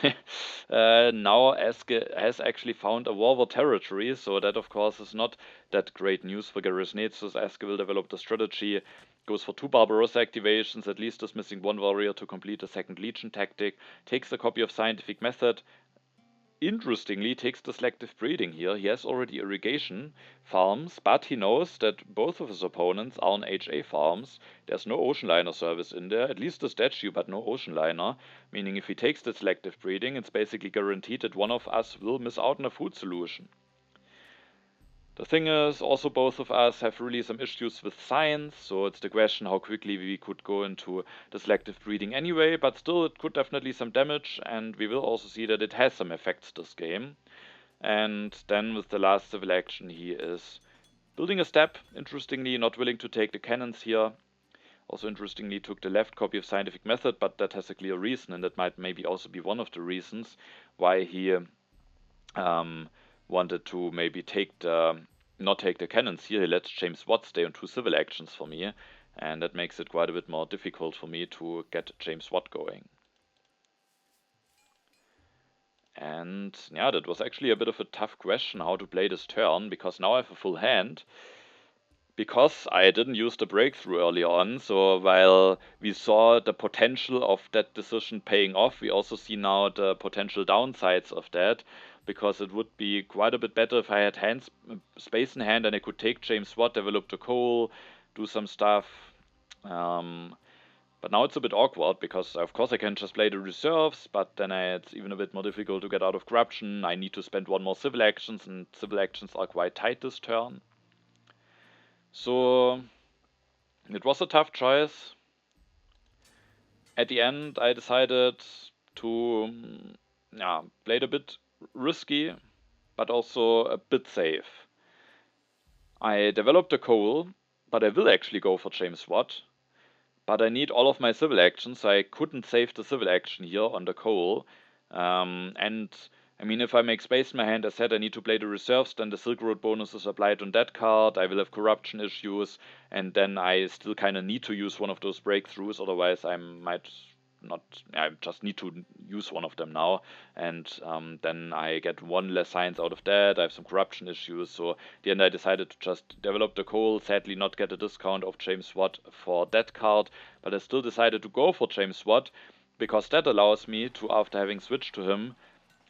A: now Eske has actually found a war territory, so that of course is not that great news for GerisNezus. Eske will develop the strategy, goes for 2 Barbarossa activations, at least is missing 1 warrior to complete the 2nd Legion tactic, takes a copy of Scientific Method. Interestingly, takes the selective breeding here. He has already irrigation farms, but he knows that both of his opponents are on HA farms. There's no ocean liner service in there, at least a statue, but no ocean liner. Meaning if he takes the selective breeding, it's basically guaranteed that one of us will miss out on a food solution. The thing is, also both of us have really some issues with science, so it's the question how quickly we could go into the selective breeding anyway, but still it could definitely some damage, and we will also see that it has some effects this game. And then with the last civil action, he is building a step, interestingly not willing to take the cannons here. Also interestingly took the left copy of Scientific Method, but that has a clear reason, and that might maybe also be one of the reasons why he wanted to maybe not take the cannons here. He lets James Watt stay on 2 civil actions for me, and that makes it quite a bit more difficult for me to get James Watt going. And yeah, that was actually a bit of a tough question how to play this turn, because now I have a full hand. because I didn't use the breakthrough early on. So while we saw the potential of that decision paying off, we also see now the potential downsides of that, because it would be quite a bit better if I had space in hand and I could take James Watt, develop the coal, do some stuff. But now it's a bit awkward because, of course, I can just play the reserves, but then it's even a bit more difficult to get out of corruption. I need to spend one more civil actions, and civil actions are quite tight this turn. So it was a tough choice. At the end, I decided to play it a bit risky, but also a bit safe. I developed a coal, but I will actually go for James Watt. But I need all of my civil actions, so I couldn't save the civil action here on the coal. And I mean, if I make space in my hand, as said, I need to play the reserves, then the Silk Road bonus is applied on that card, I will have corruption issues, and then I still kind of need to use one of those breakthroughs, otherwise I might not, I just need to use one of them now, and then I get one less science out of that, I have some corruption issues, so at the end I decided to just develop the coal, sadly not get a discount of James Watt for that card, but I still decided to go for James Watt, because that allows me to, after having switched to him,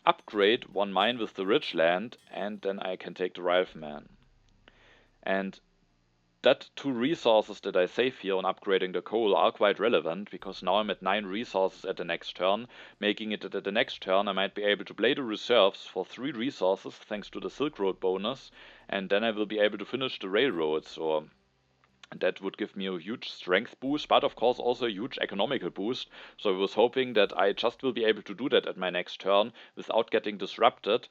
A: upgrade one mine with the rich land, and then I can take the Rifleman. And that 2 resources that I save here on upgrading the coal are quite relevant, because now I'm at 9 resources at the next turn, making it that at the next turn I might be able to play the reserves for 3 resources thanks to the Silk Road bonus, and then I will be able to finish the railroad, so that would give me a huge strength boost, but of course also a huge economical boost. So I was hoping that I just will be able to do that at my next turn without getting disrupted.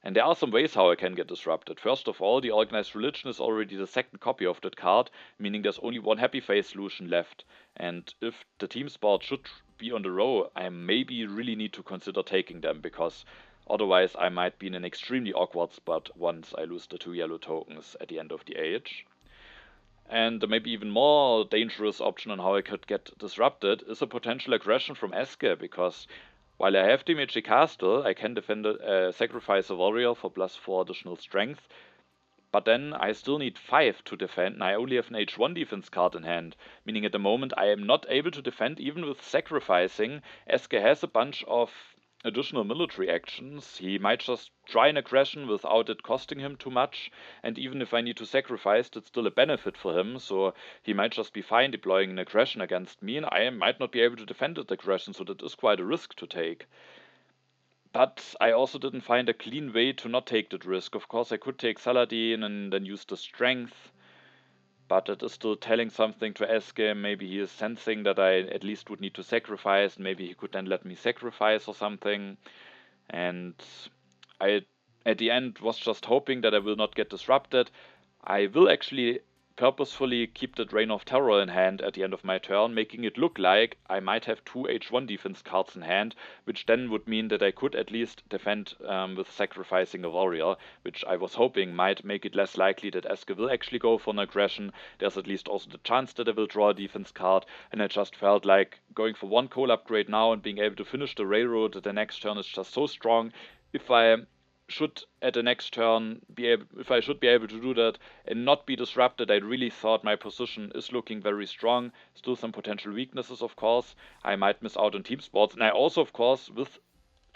A: And there are some ways how I can get disrupted. First of all, the Organized Religion is already the second copy of that card, meaning there's only one Happy Face solution left. And if the team sport should be on the row, I maybe really need to consider taking them, because otherwise I might be in an extremely awkward spot once I lose the 2 yellow tokens at the end of the age. And the maybe even more dangerous option on how I could get disrupted is a potential aggression from Eske, because while I have the Magic Castle, I can sacrifice a warrior for +4 additional strength, but then I still need 5 to defend, and I only have an H1 defense card in hand, meaning at the moment I am not able to defend even with sacrificing. Eske has a bunch of additional military actions. He might just try an aggression without it costing him too much, and even if I need to sacrifice, it's still a benefit for him, so he might just be fine deploying an aggression against me, and I might not be able to defend that aggression, so that is quite a risk to take. But I also didn't find a clean way to not take that risk. Of course, I could take Saladin and then use the strength, but it is still telling something to Eske. Maybe he is sensing that I at least would need to sacrifice. Maybe he could then let me sacrifice or something. And I, at the end, was just hoping that I will not get disrupted. I will actually purposefully keep the Reign of Terror in hand at the end of my turn, making it look like I might have 2 H1 defense cards in hand, which then would mean that I could at least defend with sacrificing a warrior, which I was hoping might make it less likely that Eske will actually go for an aggression. There's at least also the chance that I will draw a defense card, and I just felt like going for 1 coal upgrade now and being able to finish the railroad at the next turn is just so strong. If I should at the next turn if I should be able to do that and not be disrupted, I really thought my position is looking very strong. Still some potential weaknesses, of course. I might miss out on team sports, and I also, of course, with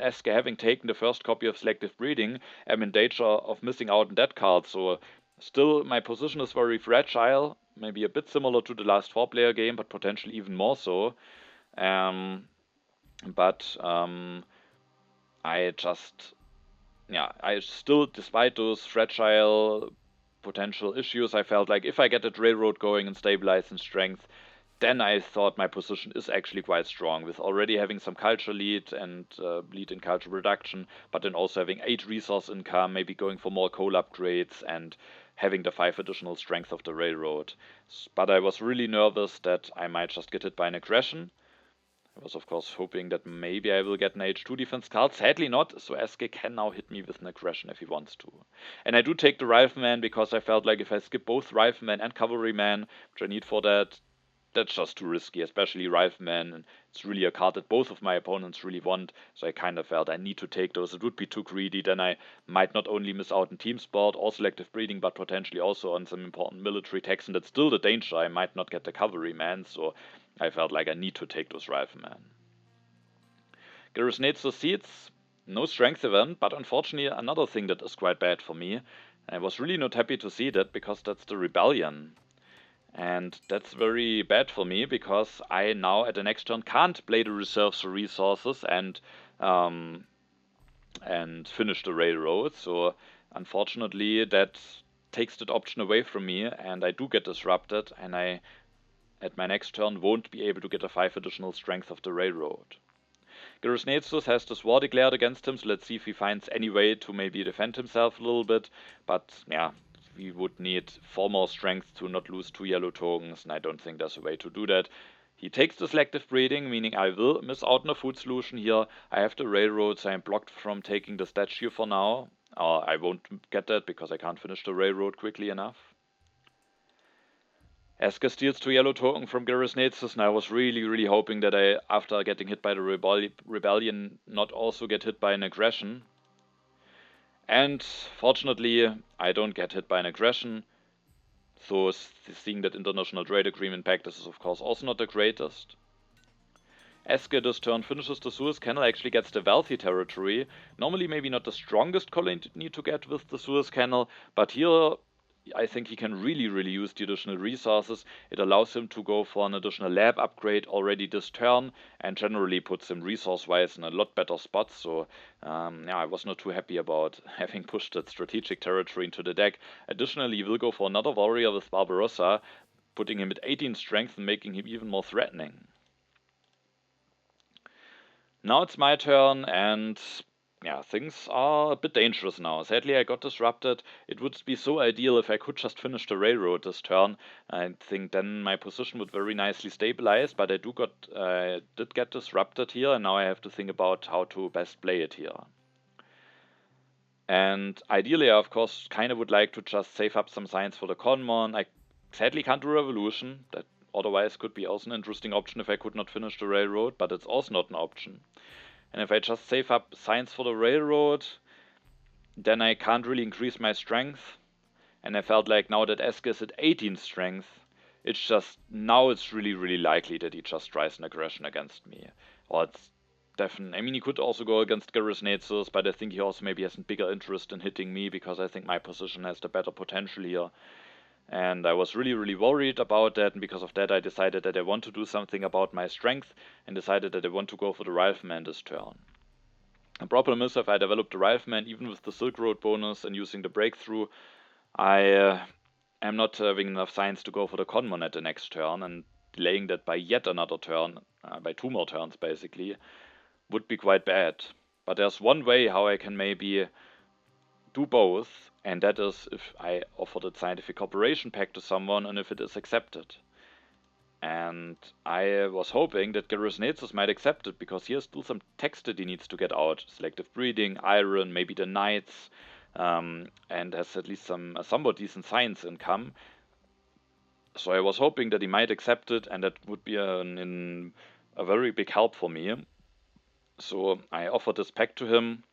A: Eske having taken the first copy of Selective Breeding, am in danger of missing out on that card. So still, my position is very fragile, maybe a bit similar to the last 4-player game, but potentially even more so. I still, despite those fragile potential issues, I felt like if I get that railroad going and stabilize in strength, then I thought my position is actually quite strong, with already having some culture lead and lead in culture production, but then also having 8 resource income, maybe going for more coal upgrades, and having the 5 additional strength of the railroad. But I was really nervous that I might just get hit by an aggression. I was, of course, hoping that maybe I will get an H2 defense card. Sadly not, so Eske can now hit me with an aggression if he wants to. And I do take the Rifleman because I felt like if I skip both Rifleman and Cavalryman, which I need for that, that's just too risky, especially Rifleman, and it's really a card that both of my opponents really want, so I kind of felt I need to take those. It would be too greedy, then I might not only miss out on Team Sport or Selective Breeding, but potentially also on some important military techs, and that's still the danger, I might not get the Cavalryman, so I felt like I need to take those Rifleman. GerisNezus Seeds, no strength event, but unfortunately another thing that is quite bad for me. I was really not happy to see that, because that's the Rebellion. And that's very bad for me, because I now at the next turn can't play the reserves for resources and finish the railroad. So unfortunately that takes that option away from me, and I do get disrupted, and I at my next turn won't be able to get a 5 additional strength of the railroad. GerisNezus has this war declared against him, so let's see if he finds any way to maybe defend himself a little bit. But yeah, we would need 4 more strength to not lose 2 yellow tokens, and I don't think there's a way to do that. He takes the selective breeding, meaning I will miss out on a food solution here. I have the railroad, so I'm blocked from taking the statue for now. I won't get that because I can't finish the railroad quickly enough. Eske steals 2 yellow token from GerisNezus, and I was really hoping that I, after getting hit by the rebellion, not also get hit by an aggression. And fortunately, I don't get hit by an aggression. So seeing that international trade agreement pact, this is of course also not the greatest. Eske this turn finishes the Suez Canal, actually gets the wealthy territory. Normally maybe not the strongest colony to get with the Suez Canal, but here I think he can really use the additional resources. It allows him to go for an additional lab upgrade already this turn, and generally puts him resource-wise in a lot better spot. So yeah, I was not too happy about having pushed that strategic territory into the deck. Additionally, he will go for another warrior with Barbarossa, putting him at 18 strength and making him even more threatening. Now it's my turn, and yeah, things are a bit dangerous now. Sadly, I got disrupted. It would be so ideal if I could just finish the railroad this turn. I think then my position would very nicely stabilize, but I did get disrupted here, and now I have to think about how to best play it here. And ideally, I of course kind of would like to just save up some science for the Conmon. I sadly can't do Revolution. That otherwise could be also an interesting option if I could not finish the railroad, but it's also not an option. And if I just save up science for the railroad, then I can't really increase my strength. And I felt like now that Eske is at 18 strength, it's just, now it's really likely that he just tries an aggression against me. Or it's definitely, I mean, he could also go against GerisNezus, but I think he also maybe has a bigger interest in hitting me, because I think my position has the better potential here. And I was really worried about that, and because of that I decided that I want to do something about my strength, and decided that I want to go for the Rifleman this turn. The problem is, if I develop the Rifleman, even with the Silk Road bonus and using the breakthrough, I am not having enough science to go for the Conmon at the next turn, and delaying that by yet another turn, by 2 more turns basically, would be quite bad. But there's one way how I can maybe do both, and that is if I offer the scientific cooperation pact to someone and if it is accepted. And I was hoping that GerisNezus might accept it, because he has still some text that he needs to get out. Selective breeding, iron, maybe the knights, and has at least some somewhat decent science income. So I was hoping that he might accept it, and that would be a very big help for me. So I offered this pact to him,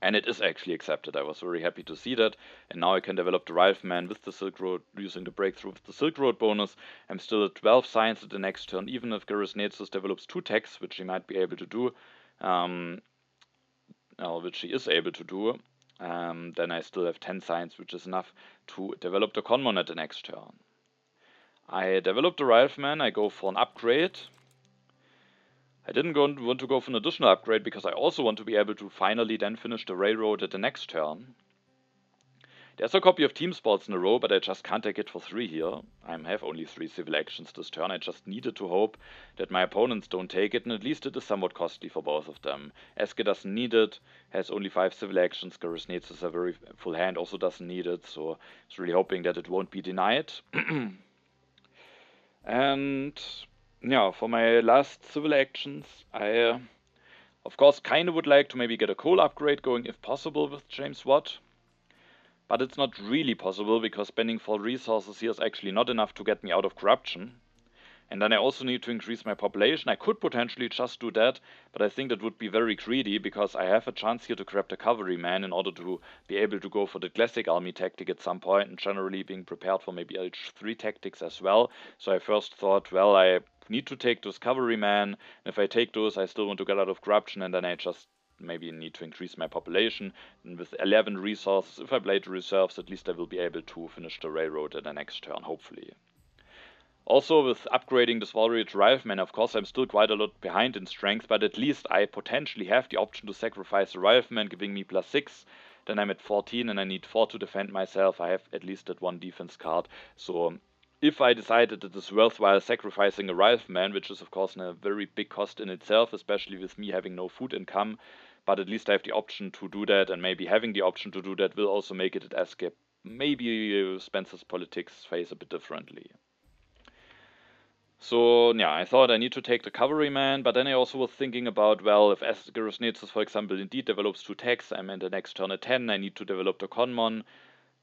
A: and it is actually accepted. I was very happy to see that, and now I can develop the Rifleman with the Silk Road, using the breakthrough with the Silk Road bonus. I'm still at 12 science at the next turn, even if GerisNezus develops 2 techs, which he might be able to do, which he is able to do. Then I still have 10 science, which is enough to develop the Conmon at the next turn. I developed the Rifleman, I go for an upgrade. I didn't want to go for an additional upgrade, because I also want to be able to finally then finish the railroad at the next turn. There's a copy of Team Sports in a row, but I just can't take it for 3 here. I have only 3 civil actions this turn. I just needed to hope that my opponents don't take it, and at least it is somewhat costly for both of them. Eske doesn't need it, has only 5 civil actions. GerisNezus is a very full hand, also doesn't need it, so I was really hoping that it won't be denied. And yeah, for my last civil actions, I of course kind of would like to maybe get a coal upgrade going if possible with James Watt. But it's not really possible, because spending 4 resources here is actually not enough to get me out of corruption. And then I also need to increase my population. I could potentially just do that, but I think that would be very greedy, because I have a chance here to grab the cavalryman in order to be able to go for the classic army tactic at some point, and generally being prepared for maybe H3 tactics as well. So I first thought, well, I need to take those cavalrymen. If I take those, I still want to get out of corruption, and then I just maybe need to increase my population. And with 11 resources, if I play the reserves, at least I will be able to finish the railroad at the next turn, hopefully. Also, with upgrading this warrior to rifleman, of course I'm still quite a lot behind in strength, but at least I potentially have the option to sacrifice the rifleman, giving me +6. Then I'm at 14 and I need 4 to defend myself. I have at least that 1 defense card. So if I decided it is worthwhile sacrificing a rifleman, which is of course a very big cost in itself, especially with me having no food income, but at least I have the option to do that, and maybe having the option to do that will also make it at Eske maybe Spencer's politics phase a bit differently. So yeah, I thought I need to take the cavalryman, but then I also was thinking about, well, if GerisNezus, for example, indeed develops 2 techs, I'm in the next turn at 10, I need to develop the conmon,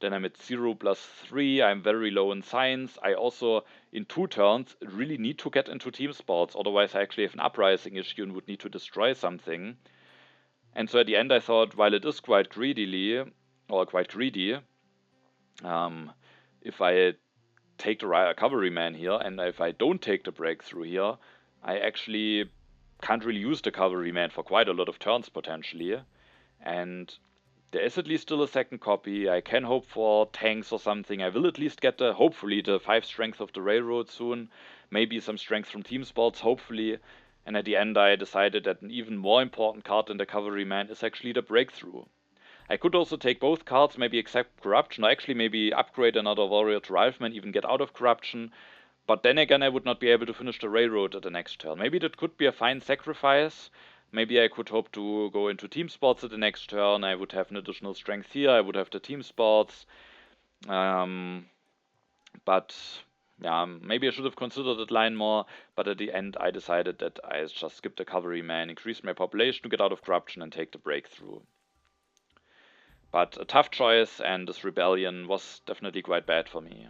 A: then I'm at 0 + 3, I'm very low in science. I also, in 2 turns, really need to get into team sports, otherwise I actually have an uprising issue and would need to destroy something. And so at the end I thought, while it is quite greedy, if I take the cavalryman here, and if I don't take the breakthrough here, I actually can't really use the cavalryman for quite a lot of turns potentially. And there is at least still a second copy. I can hope for tanks or something. I will at least get hopefully the 5 strength of the railroad soon, maybe some strength from team sports, hopefully. And at the end I decided that an even more important card than the cavalryman is actually the breakthrough. I could also take both cards, maybe accept corruption, or actually maybe upgrade another warrior to rifleman, even get out of corruption. But then again, I would not be able to finish the railroad at the next turn. Maybe that could be a fine sacrifice. Maybe I could hope to go into team sports at the next turn. I would have an additional strength here. I would have the team sports. But yeah, maybe I should have considered that line more. But at the end, I decided that I just skip the cavalryman, increase my population to get out of corruption, and take the breakthrough. But a tough choice, and this rebellion was definitely quite bad for me.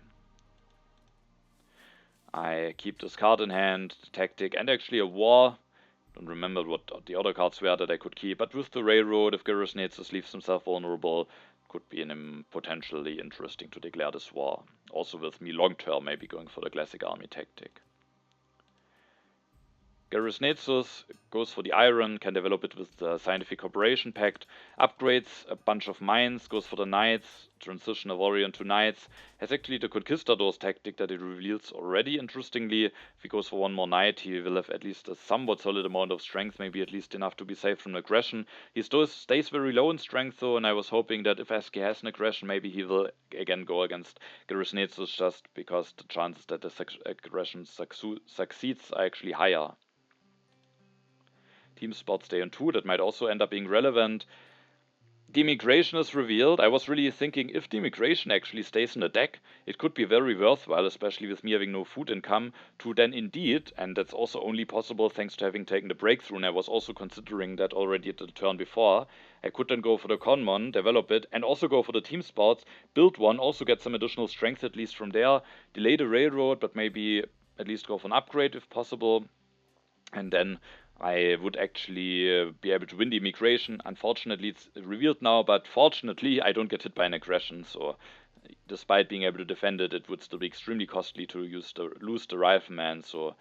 A: I keep this card in hand, the tactic, and actually a war. Don't remember what the other cards were that I could keep, but with the railroad, if GerisNezus leaves himself vulnerable, could be potentially interesting to declare this war. Also with me long term, maybe going for the classic army tactic. GerisNezus goes for the iron, can develop it with the Scientific Cooperation Pact, upgrades a bunch of mines, goes for the knights, transition a warrior into knights, has actually the Conquistadors tactic that he reveals already. Interestingly, if he goes for 1 more knight, he will have at least a somewhat solid amount of strength, maybe at least enough to be safe from aggression. He still stays very low in strength though, and I was hoping that if Eske has an aggression, maybe he will again go against GerisNezus, just because the chances that the aggression succeeds are actually higher. Team sports day on 2, that might also end up being relevant. The immigration is revealed. I was really thinking, if the immigration actually stays in the deck, it could be very worthwhile, especially with me having no food income, to then indeed, and that's also only possible thanks to having taken the breakthrough, and I was also considering that already at the turn before, I could then go for the conmon, develop it, and also go for the team sports, build one, also get some additional strength at least from there, delay the railroad, but maybe at least go for an upgrade if possible, and then I would actually be able to win the immigration. Unfortunately, it's revealed now, but fortunately, I don't get hit by an aggression. So, despite being able to defend it, it would still be extremely costly to lose the rifleman. So,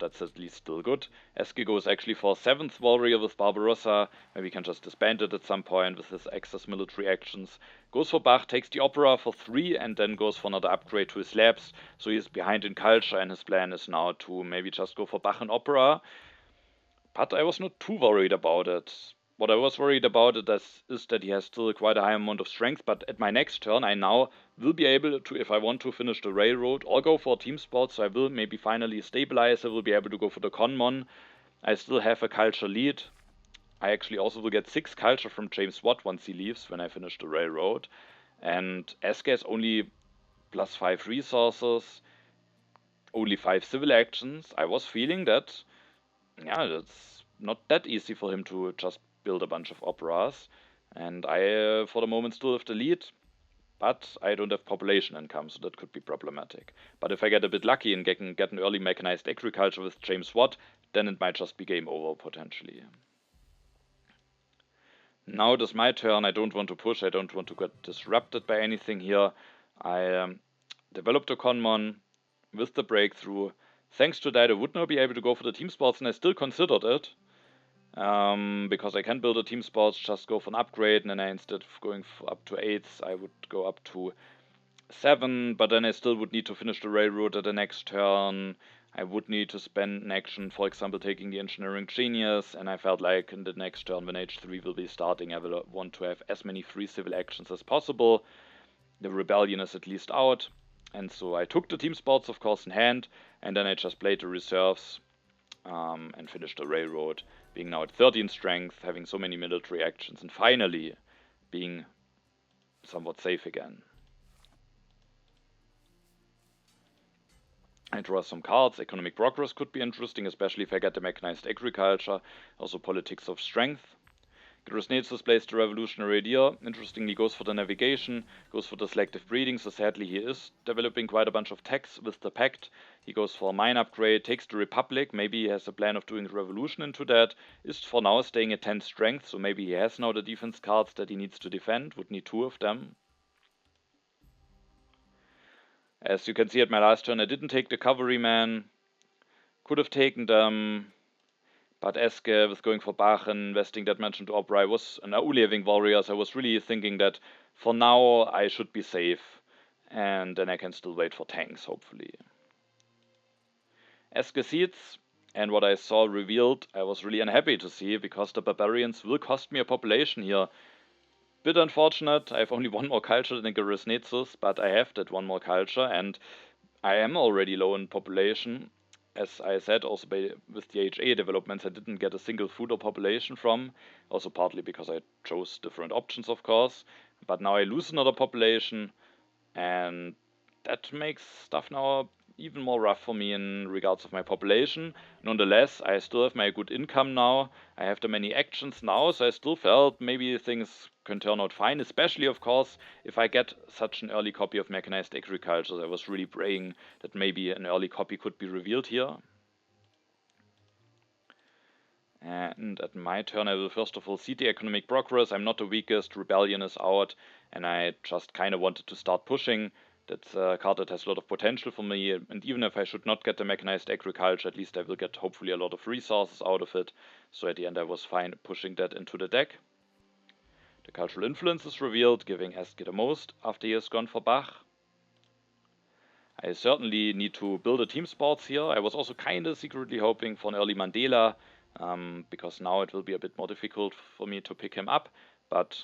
A: that's at least still good. Eske goes actually for 7th warrior with Barbarossa. Maybe we can just disband it at some point with his excess military actions. Goes for Bach, takes the opera for 3, and then goes for another upgrade to his labs. So he's behind in culture, and his plan is now to maybe just go for Bach and opera. But I was not too worried about it. What I was worried about is that he has still quite a high amount of strength, but at my next turn I now will be able to, if I want to finish the railroad, or go for team sports, so I will maybe finally stabilize, I will be able to go for the conmon. I still have a culture lead. I actually also will get 6 culture from James Watt once he leaves when I finish the railroad. And Eske has only +5 resources, only 5 civil actions. I was feeling that yeah, it's not that easy for him to just build a bunch of operas. And I, for the moment, still have the lead. but I don't have population income, so that could be problematic. But if I get a bit lucky and get an early mechanized agriculture with James Watt, then it might just be game over potentially. Now it is my turn. I don't want to push. I don't want to get disrupted by anything here. I developed a Conmon with the breakthrough. Thanks to that, I would not be able to go for the team sports, and I still considered it. Because I can build a team sports, just go for an upgrade, and then instead of going up to 8s, I would go up to 7, but then I still would need to finish the railroad at the next turn. I would need to spend an action, for example, taking the engineering genius, and I felt like in the next turn when H3 will be starting, I will want to have as many free civil actions as possible. The rebellion is at least out, and so I took the team sports, of course, in hand, and then I just played the reserves and finished the railroad, being now at 13 strength, having so many military actions, and finally being somewhat safe again. I draw some cards. Economic progress could be interesting, especially if I get the mechanized agriculture. Also politics of strength. GerisNezus plays the revolutionary idea. Interestingly, goes for the navigation, goes for the selective breeding, so sadly he is developing quite a bunch of techs with the pact. He goes for a mine upgrade, takes the republic, maybe he has a plan of doing the revolution into that. Is for now staying at 10 strength, so maybe he has now the defense cards that he needs to defend, would need 2 of them. As you can see at my last turn, I didn't take the cavalryman. Could have taken them, but Eske was going for Bach and investing that much into Opera. I was an only having warriors. I was really thinking that for now I should be safe, and then I can still wait for tanks, hopefully. Eske seeds, and what I saw revealed, I was really unhappy to see, because the barbarians will cost me a population here. Bit unfortunate, I have only 1 more culture than GerisNezus, but I have that 1 more culture, and I am already low in population. As I said, also with the HA developments, I didn't get a single food or population from, also partly because I chose different options, of course, but now I lose another population, and that makes stuff now even more rough for me in regards of my population. Nonetheless, I still have my good income now. I have the many actions now, so I still felt maybe things can turn out fine, especially, of course, if I get such an early copy of mechanized agriculture. I was really praying that maybe an early copy could be revealed here. And at my turn, I will first of all see the economic progress. I'm not the weakest, rebellion is out, and I just kind of wanted to start pushing. That's a card that has a lot of potential for me, and even if I should not get the mechanized agriculture, at least I will get hopefully a lot of resources out of it. So at the end I was fine pushing that into the deck. The cultural influence is revealed, giving Eske the most after he has gone for Bach. I certainly need to build a team sports here. I was also kind of secretly hoping for an early Mandela, because now it will be a bit more difficult for me to pick him up, but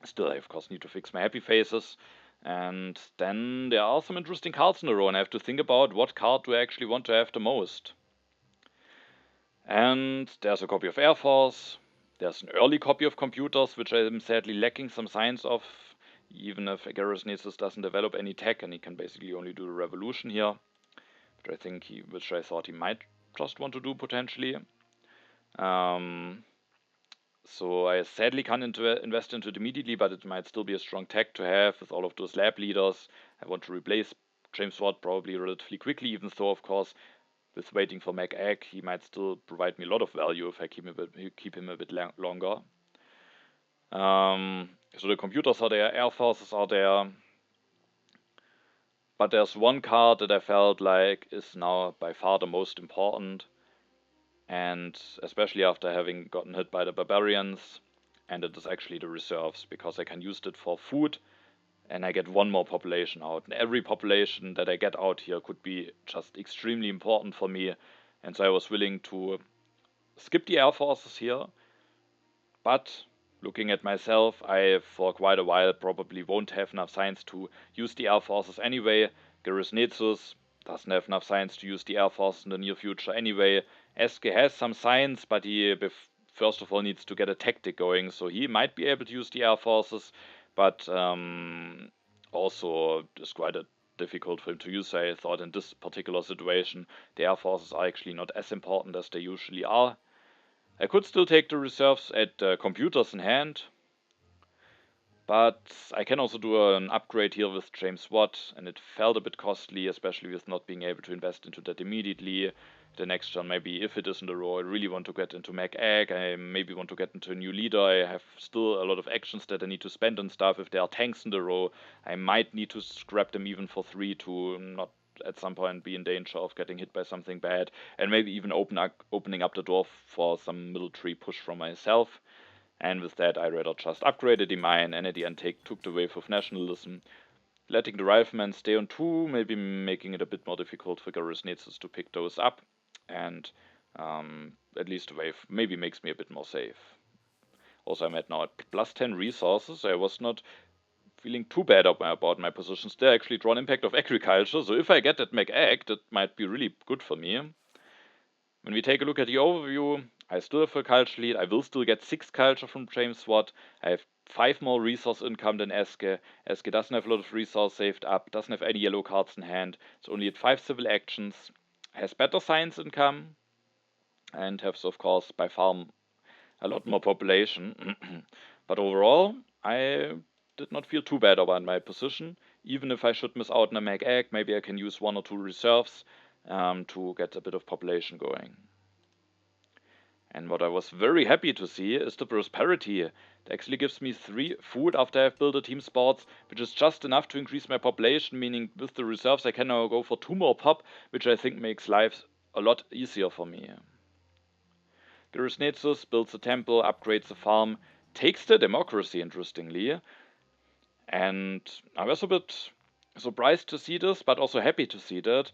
A: still I of course need to fix my happy faces. And then there are some interesting cards in a row, and I have to think about what card do I actually want to have the most. And there's a copy of Air Force, there's an early copy of computers, which I am sadly lacking some signs of, even if GerisNezus doesn't develop any tech, and he can basically only do the revolution here, which I thought he might just want to do potentially. So I sadly can't invest into it immediately, but it might still be a strong tech to have with all of those lab leaders. I want to replace James Watt probably relatively quickly, even though, of course, with waiting for Mac Egg, he might still provide me a lot of value if I keep him a bit longer. So the computers are there, Air Forces are there, but there's one card that I felt like is now by far the most important, and especially after having gotten hit by the barbarians, and it is actually the reserves, because I can use it for food and I get 1 more population out, and every population that I get out here could be just extremely important for me, and so I was willing to skip the Air Forces here. But looking at myself, I for quite a while probably won't have enough science to use the Air Forces anyway. GerisNezus doesn't have enough science to use the Air Force in the near future anyway. Eske has some science, but he first of all needs to get a tactic going, so he might be able to use the Air Forces, but also it's quite difficult for him to use. I thought in this particular situation the Air Forces are actually not as important as they usually are. I could still take the reserves at computers in hand, But I can also do an upgrade here with James Watt, and it felt a bit costly, especially with not being able to invest into that immediately. The next turn, maybe if it is in the row, I really want to get into Mag Egg, I maybe want to get into a new leader, I have still a lot of actions that I need to spend on stuff. If there are tanks in the row, I might need to scrap them even for 3 to not at some point be in danger of getting hit by something bad, and maybe even opening up the door for some military push from myself. And with that, I rather just upgraded the mine and at the end took the wave of nationalism, letting the riflemen stay on 2, maybe making it a bit more difficult for GerisNezus to pick those up, and at least the wave maybe makes me a bit more safe. Also, I'm at now at plus 10 resources. I was not feeling too bad about my positions there. Actually, draw an impact of agriculture, so if I get that Mag Egg, that might be really good for me. When we take a look at the overview, I still have a culture lead. I will still get 6 culture from James Watt. I have 5 more resource income than Eske. Eske doesn't have a lot of resource saved up, doesn't have any yellow cards in hand. It's only at 5 civil actions. Has better science income. And has, of course, by far a lot more population. But overall, I did not feel too bad about my position. Even if I should miss out on a Mag Egg, maybe I can use 1 or 2 reserves to get a bit of population going. And what I was very happy to see is the prosperity. It actually gives me 3 food after I've built a team sports, which is just enough to increase my population, meaning with the reserves I can now go for 2 more pop, which I think makes life a lot easier for me. GerisNezus builds a temple, upgrades the farm, takes the democracy, interestingly. And I was a bit surprised to see this, but also happy to see that.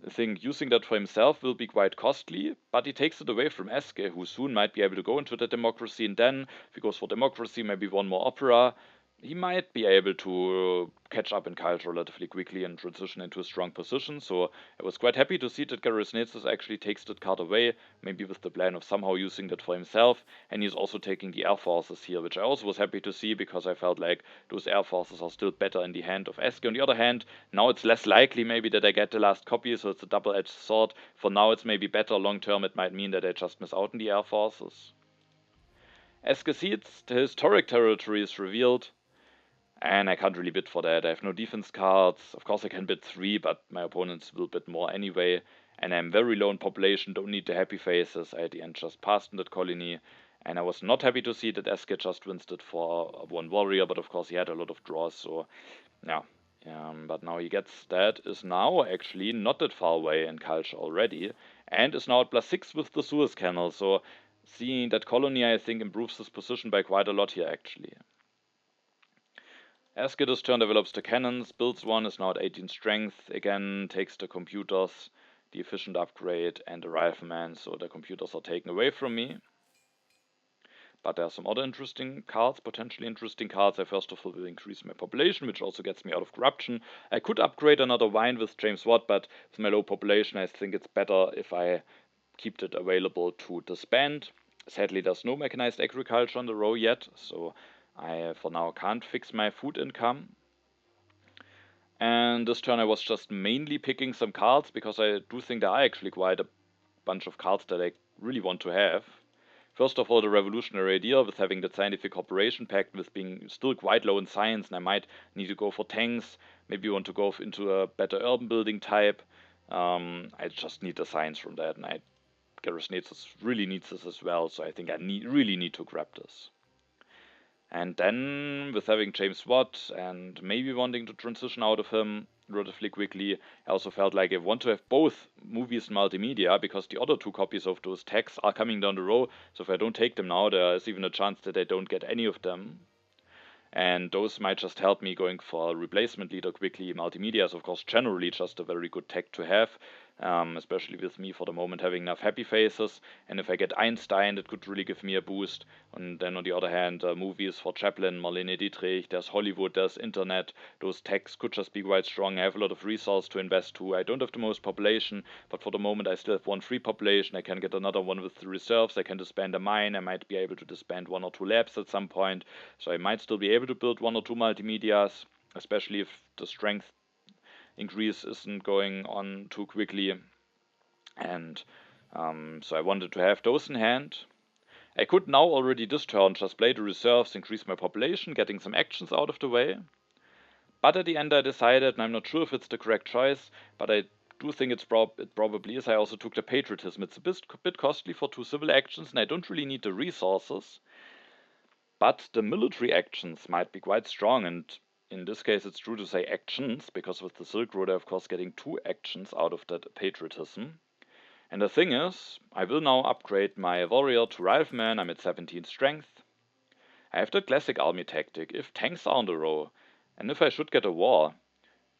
A: I think using that for himself will be quite costly, but he takes it away from Eske, who soon might be able to go into the democracy, and then, if he goes for democracy, maybe 1 more opera, he might be able to catch up in culture relatively quickly and transition into a strong position. So I was quite happy to see that GerisNezus actually takes that card away, maybe with the plan of somehow using that for himself, and he's also taking the air forces here, which I also was happy to see because I felt like those air forces are still better in the hand of Eske. On the other hand, now it's less likely maybe that I get the last copy, so it's a double-edged sword. For now it's maybe better, long term it might mean that I just miss out on the air forces. Eske seeds, the historic territory is revealed. And I can't really bid for that. I have no defense cards. Of course I can bid 3, but my opponents will bid more anyway. And I'm very low in population, don't need the happy faces. I at the end just passed in that colony. And I was not happy to see that Eske just wins it for 1 warrior, but of course he had a lot of draws, so yeah. But now he gets that, is now actually not that far away in culture already, and is now at plus 6 with the Suez Canal, so seeing that colony I think improves his position by quite a lot here actually. Eske this turn develops the cannons, builds 1, is now at 18 strength, again takes the computers, the efficient upgrade, and the rifleman, so the computers are taken away from me. But there are some other interesting cards, potentially interesting cards. I first of all will increase my population, which also gets me out of corruption. I could upgrade another wine with James Watt, but with my low population I think it's better if I keep it available to disband. Sadly there's no mechanized agriculture on the row yet, so I for now can't fix my food income. And this turn I was just mainly picking some cards because I do think there are actually quite a bunch of cards that I really want to have. First of all, the revolutionary idea with having the scientific cooperation pact, with being still quite low in science, and I might need to go for tanks, maybe want to go into a better urban building type. I just need the science from that, and GerisNezus really needs this as well, so I think I really need to grab this. And then, with having James Watt and maybe wanting to transition out of him relatively quickly, I also felt like I want to have both movies and multimedia, because the other 2 copies of those tags are coming down the road, so if I don't take them now, there is even a chance that I don't get any of them. And those might just help me going for a replacement leader quickly. Multimedia is of course generally just a very good tech to have, especially with me for the moment having enough happy faces. And if I get Einstein, that could really give me a boost. And then on the other hand, movies for Chaplin, Marlene Dietrich, there's Hollywood, there's internet. Those techs could just be quite strong. I have a lot of resource to invest to. I don't have the most population, but for the moment I still have 1 free population. I can get another one with the reserves. I can disband a mine. I might be able to disband 1 or 2 labs at some point. So I might still be able to build 1 or 2 multimedias, especially if the strength increase isn't going on too quickly. And so I wanted to have those in hand. I could now already this turn just play the reserves, increase my population, getting some actions out of the way. But at the end I decided, and I'm not sure if it's the correct choice, but I do think it probably is, I also took the patriotism. It's a bit costly for 2 civil actions, and I don't really need the resources. But the military actions might be quite strong, and in this case it's true to say actions, because with the Silk Road I'm of course getting 2 actions out of that patriotism. And the thing is, I will now upgrade my warrior to rifleman. I'm at 17 strength. I have the classic army tactic, if tanks are on the row, and if I should get a war,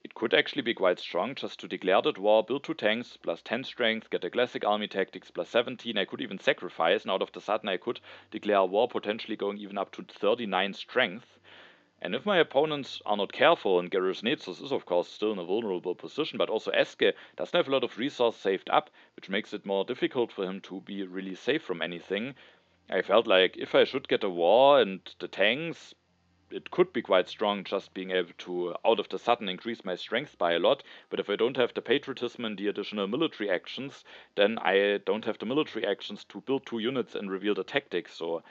A: it could actually be quite strong just to declare that war, build 2 tanks, plus 10 strength, get the classic army tactics, plus 17. I could even sacrifice, and out of the sudden I could declare a war, potentially going even up to 39 strength. And if my opponents are not careful, and GerisNezus is of course still in a vulnerable position, but also Eske doesn't have a lot of resource saved up, which makes it more difficult for him to be really safe from anything. I felt like if I should get a war and the tanks, it could be quite strong just being able to, out of the sudden, increase my strength by a lot. But if I don't have the patriotism and the additional military actions, then I don't have the military actions to build 2 units and reveal the tactics. So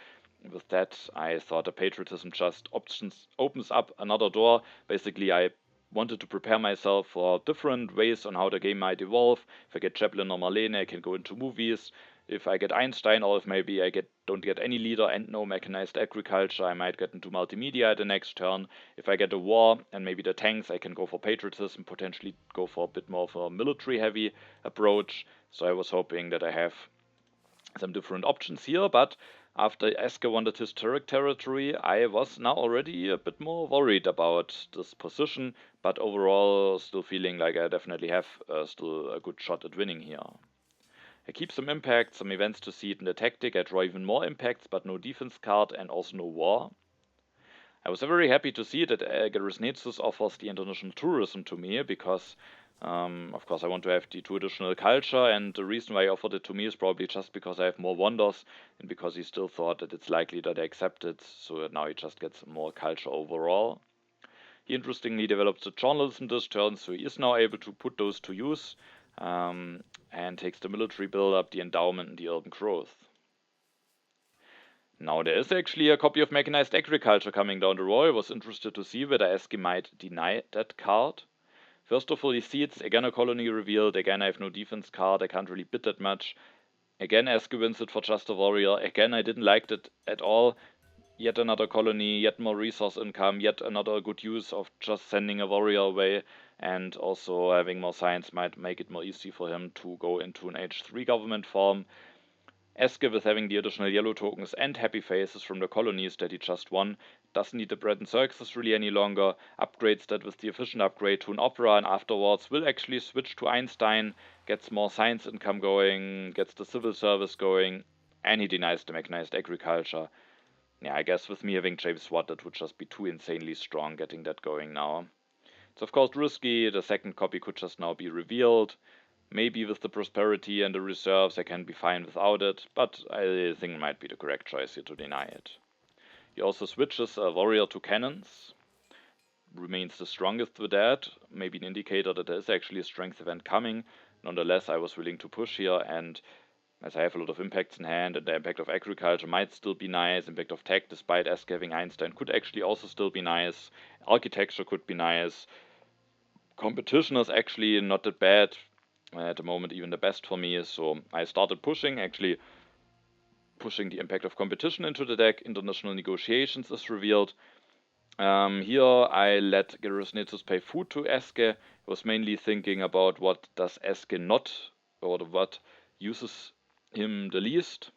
A: with that, I thought the patriotism just opens up another door. Basically, I wanted to prepare myself for different ways on how the game might evolve. If I get Chaplin or Marlene, I can go into movies. If I get Einstein, or if maybe I don't get any leader and no mechanized agriculture, I might get into multimedia at the next turn. If I get a war and maybe the tanks, I can go for patriotism, potentially go for a bit more of a military-heavy approach. So I was hoping that I have some different options here, but after Eske wanted his Turek territory, I was now already a bit more worried about this position, but overall still feeling like I definitely have still a good shot at winning here. I keep some impacts, some events to see it in the tactic. I draw even more impacts, but no defense card and also no war. I was very happy to see that GerisNezus offers the international tourism to me, because of course I want to have the 2 additional culture, and the reason why he offered it to me is probably just because I have more wonders, and because he still thought that it's likely that I accept it, so that now he just gets more culture overall. He interestingly developed the journalism this turn, so he is now able to put those to use. And takes the military build-up, the endowment, and the urban growth. Now there is actually a copy of mechanized agriculture coming down the road. I was interested to see whether Eske might deny that card. First of all, he seeds, again a colony revealed, again I have no defense card, I can't really bid that much. Again Eske wins it for just a warrior, again I didn't like that at all. Yet another colony, yet more resource income, yet another good use of just sending a warrior away, and also having more science might make it more easy for him to go into an H3 government form. Eske, with having the additional yellow tokens and happy faces from the colonies that he just won, doesn't need the bread and circuses really any longer, upgrades that with the efficient upgrade to an opera, and afterwards will actually switch to Einstein, gets more science income going, gets the civil service going, and he denies the mechanized agriculture. Yeah, I guess with me having James Watt, it would just be too insanely strong getting that going now. It's of course risky, the second copy could just now be revealed. Maybe with the prosperity and the reserves I can be fine without it, but I think it might be the correct choice here to deny it. He also switches a warrior to cannons. Remains the strongest with that, maybe an indicator that there is actually a strength event coming. Nonetheless, I was willing to push here, and as I have a lot of impacts in hand, and the impact of agriculture might still be nice, impact of tech, despite Eske having Einstein, could actually also still be nice, architecture could be nice, competition is actually not that bad, at the moment even the best for me, so I started pushing, actually pushing the impact of competition into the deck. International negotiations is revealed. Here I let GerisNezus pay food to Eske. I was mainly thinking about what does Eske not, or what uses him the least,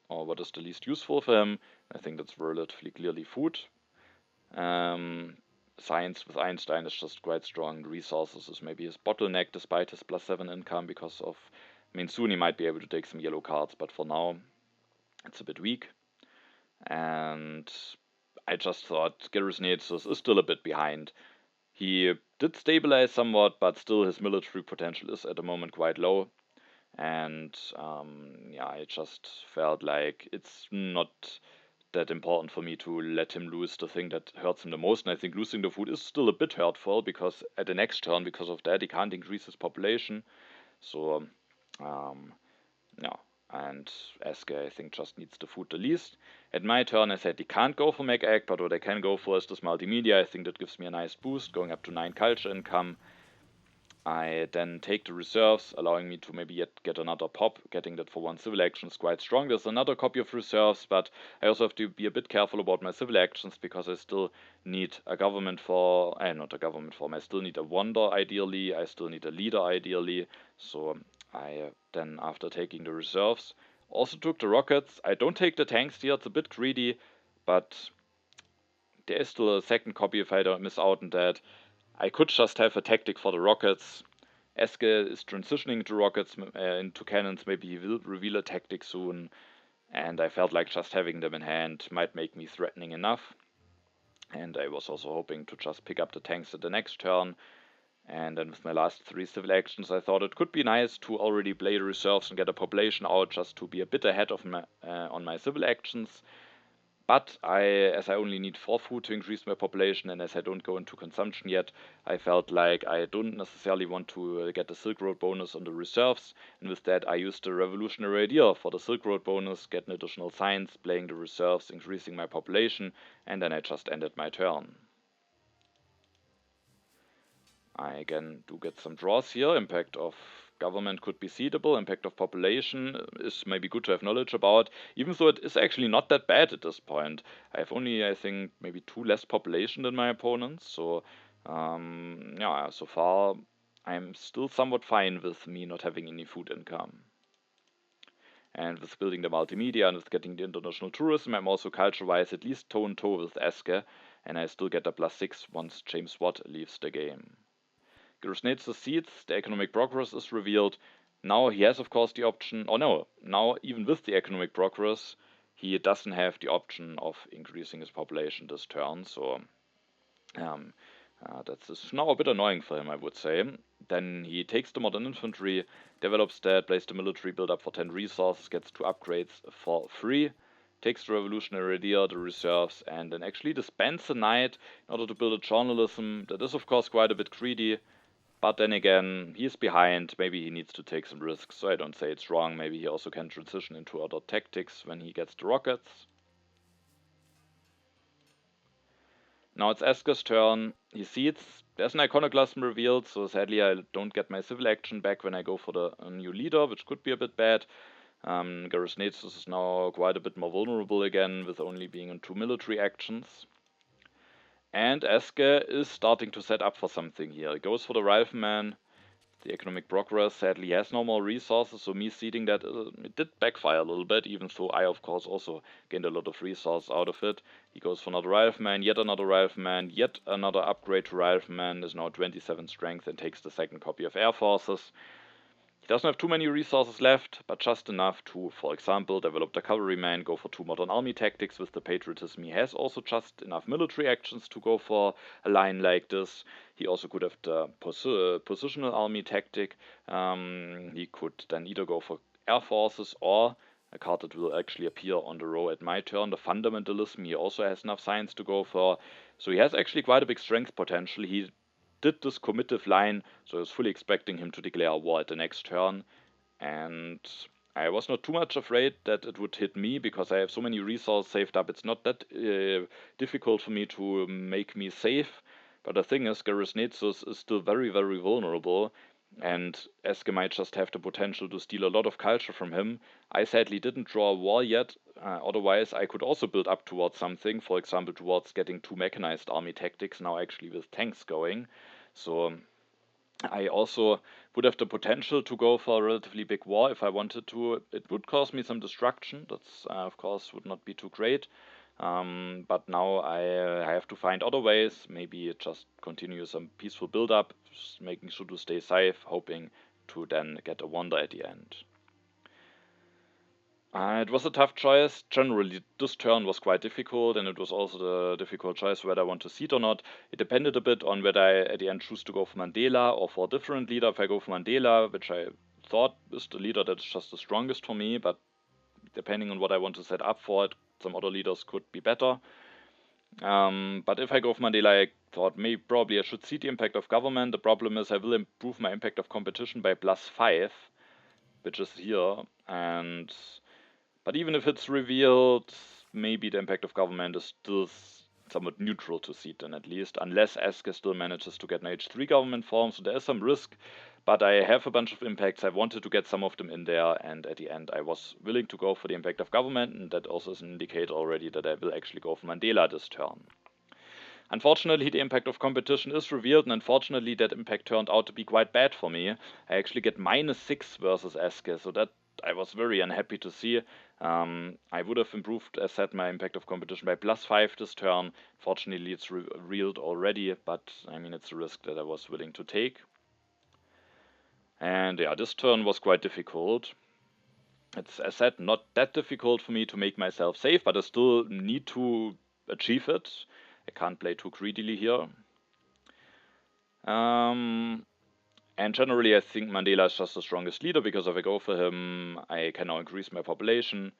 A: or what is the least useful for him. I think that's relatively clearly food. Science with Einstein is just quite strong. Resources is maybe his bottleneck despite his +7 income, because of, I mean, soon he might be able to take some yellow cards, but for now it's a bit weak. And I just thought GerisNezus is still a bit behind. He did stabilize somewhat, but still his military potential is at the moment quite low. And yeah, I just felt like it's not that important for me to let him lose the thing that hurts him the most. And I think losing the food is still a bit hurtful, because at the next turn, because of that, he can't increase his population. So yeah, and Eske, I think, just needs the food the least. At my turn, I said he can't go for Mech Egg, but what I can go for is this multimedia. I think that gives me a nice boost, going up to 9 culture income. I then take the reserves, allowing me to maybe yet get another pop. Getting that for 1 civil action is quite strong. There's another copy of reserves, but I also have to be a bit careful about my civil actions because I still need a government form. Not a government form. I still need a wonder ideally. I still need a leader ideally. So I then, after taking the reserves, also took the rockets. I don't take the tanks here. It's a bit greedy, but there is still a second copy if I don't miss out on that. I could just have a tactic for the rockets. Eske is transitioning to rockets into cannons. Maybe he will reveal a tactic soon. And I felt like just having them in hand might make me threatening enough. And I was also hoping to just pick up the tanks at the next turn. And then with my last 3 civil actions, I thought it could be nice to already play the reserves and get a population out just to be a bit ahead of my, on my civil actions. But as I only need 4 food to increase my population, and as I don't go into consumption yet, I felt like I don't necessarily want to get the Silk Road bonus on the reserves, and with that I used the revolutionary idea for the Silk Road bonus, get an additional science, playing the reserves, increasing my population, and then I just ended my turn. I again do get some draws here. Impact of government could be seedable. Impact of population is maybe good to have knowledge about, even though it is actually not that bad at this point. I have only, I think, maybe 2 less population than my opponents. So, yeah, so far I'm still somewhat fine with me not having any food income. And with building the multimedia and with getting the international tourism, I'm also culture-wise at least toe-in-toe with Eske, and I still get a +6 once James Watt leaves the game. GerisNezus seeds, the economic progress is revealed. Now he has, of course, the option, or no, now even with the economic progress, he doesn't have the option of increasing his population this turn, so that's now a bit annoying for him, I would say. Then he takes the modern infantry, develops that, plays the military build-up for 10 resources, gets 2 upgrades for free, takes the revolutionary idea, the reserves, and then actually disbands the knight in order to build a journalism. That is, of course, quite a bit greedy. But then again, he's behind, maybe he needs to take some risks, so I don't say it's wrong. Maybe he also can transition into other tactics when he gets the rockets. Now it's Eske's turn. He seeds. There's an iconoclasm revealed, so sadly I don't get my civil action back when I go for the new leader, which could be a bit bad. GerisNezus is now quite a bit more vulnerable again, with only being on 2 military actions. And Eske is starting to set up for something here. He goes for the Rifleman. The economic progress sadly has no more resources, so me seeding that, it did backfire a little bit, even though I, of course, also gained a lot of resources out of it. He goes for another Rifleman, yet another upgrade to Rifleman, is now 27 strength and takes the second copy of Air Forces. He doesn't have too many resources left, but just enough to, for example, develop the cavalryman, go for 2 modern army tactics with the patriotism. He has also just enough military actions to go for a line like this. He also could have the positional army tactic. He could then either go for air forces or a card that will actually appear on the row at my turn, the fundamentalism. He also has enough science to go for. So he has actually quite a big strength potential. He did this committive line, so I was fully expecting him to declare war at the next turn, and I was not too much afraid that it would hit me because I have so many resources saved up. It's not that difficult for me to make me safe, but the thing is, GerisNezus is still very, very vulnerable, and Eske might just have the potential to steal a lot of culture from him. I sadly didn't draw a war yet, otherwise I could also build up towards something, for example towards getting 2 mechanized army tactics, now actually with tanks going. So I also would have the potential to go for a relatively big war if I wanted to. It would cause me some destruction, that's of course would not be too great. But now I have to find other ways, maybe just continue some peaceful build-up, making sure to stay safe, hoping to then get a wonder at the end. It was a tough choice. Generally, this turn was quite difficult, and it was also the difficult choice whether I want to seed or not. It depended a bit on whether I, at the end, choose to go for Mandela or for a different leader. If I go for Mandela, which I thought is the leader that's just the strongest for me, but depending on what I want to set up for it, some other leaders could be better. But if I go for Mandela, I thought probably I should see the impact of government. The problem is I will improve my impact of competition by +5, which is here. But even if it's revealed, maybe the impact of government is still somewhat neutral to Seaton, at least, unless Eske still manages to get an H3 government form, so there is some risk. But I have a bunch of impacts. I wanted to get some of them in there, and at the end I was willing to go for the impact of government, and that also is an indicator already that I will actually go for Mandela this turn. Unfortunately, the impact of competition is revealed, and unfortunately that impact turned out to be quite bad for me. I actually get -6 versus Eske, so that I was very unhappy to see. I would have improved, as said, my impact of competition by +5 this turn. Fortunately, it's revealed already, but I mean, it's a risk that I was willing to take. And yeah, this turn was quite difficult. It's, as said, not that difficult for me to make myself safe, but I still need to achieve it. I can't play too greedily here. And generally, I think Mandela is just the strongest leader, because if I go for him, I can now increase my population.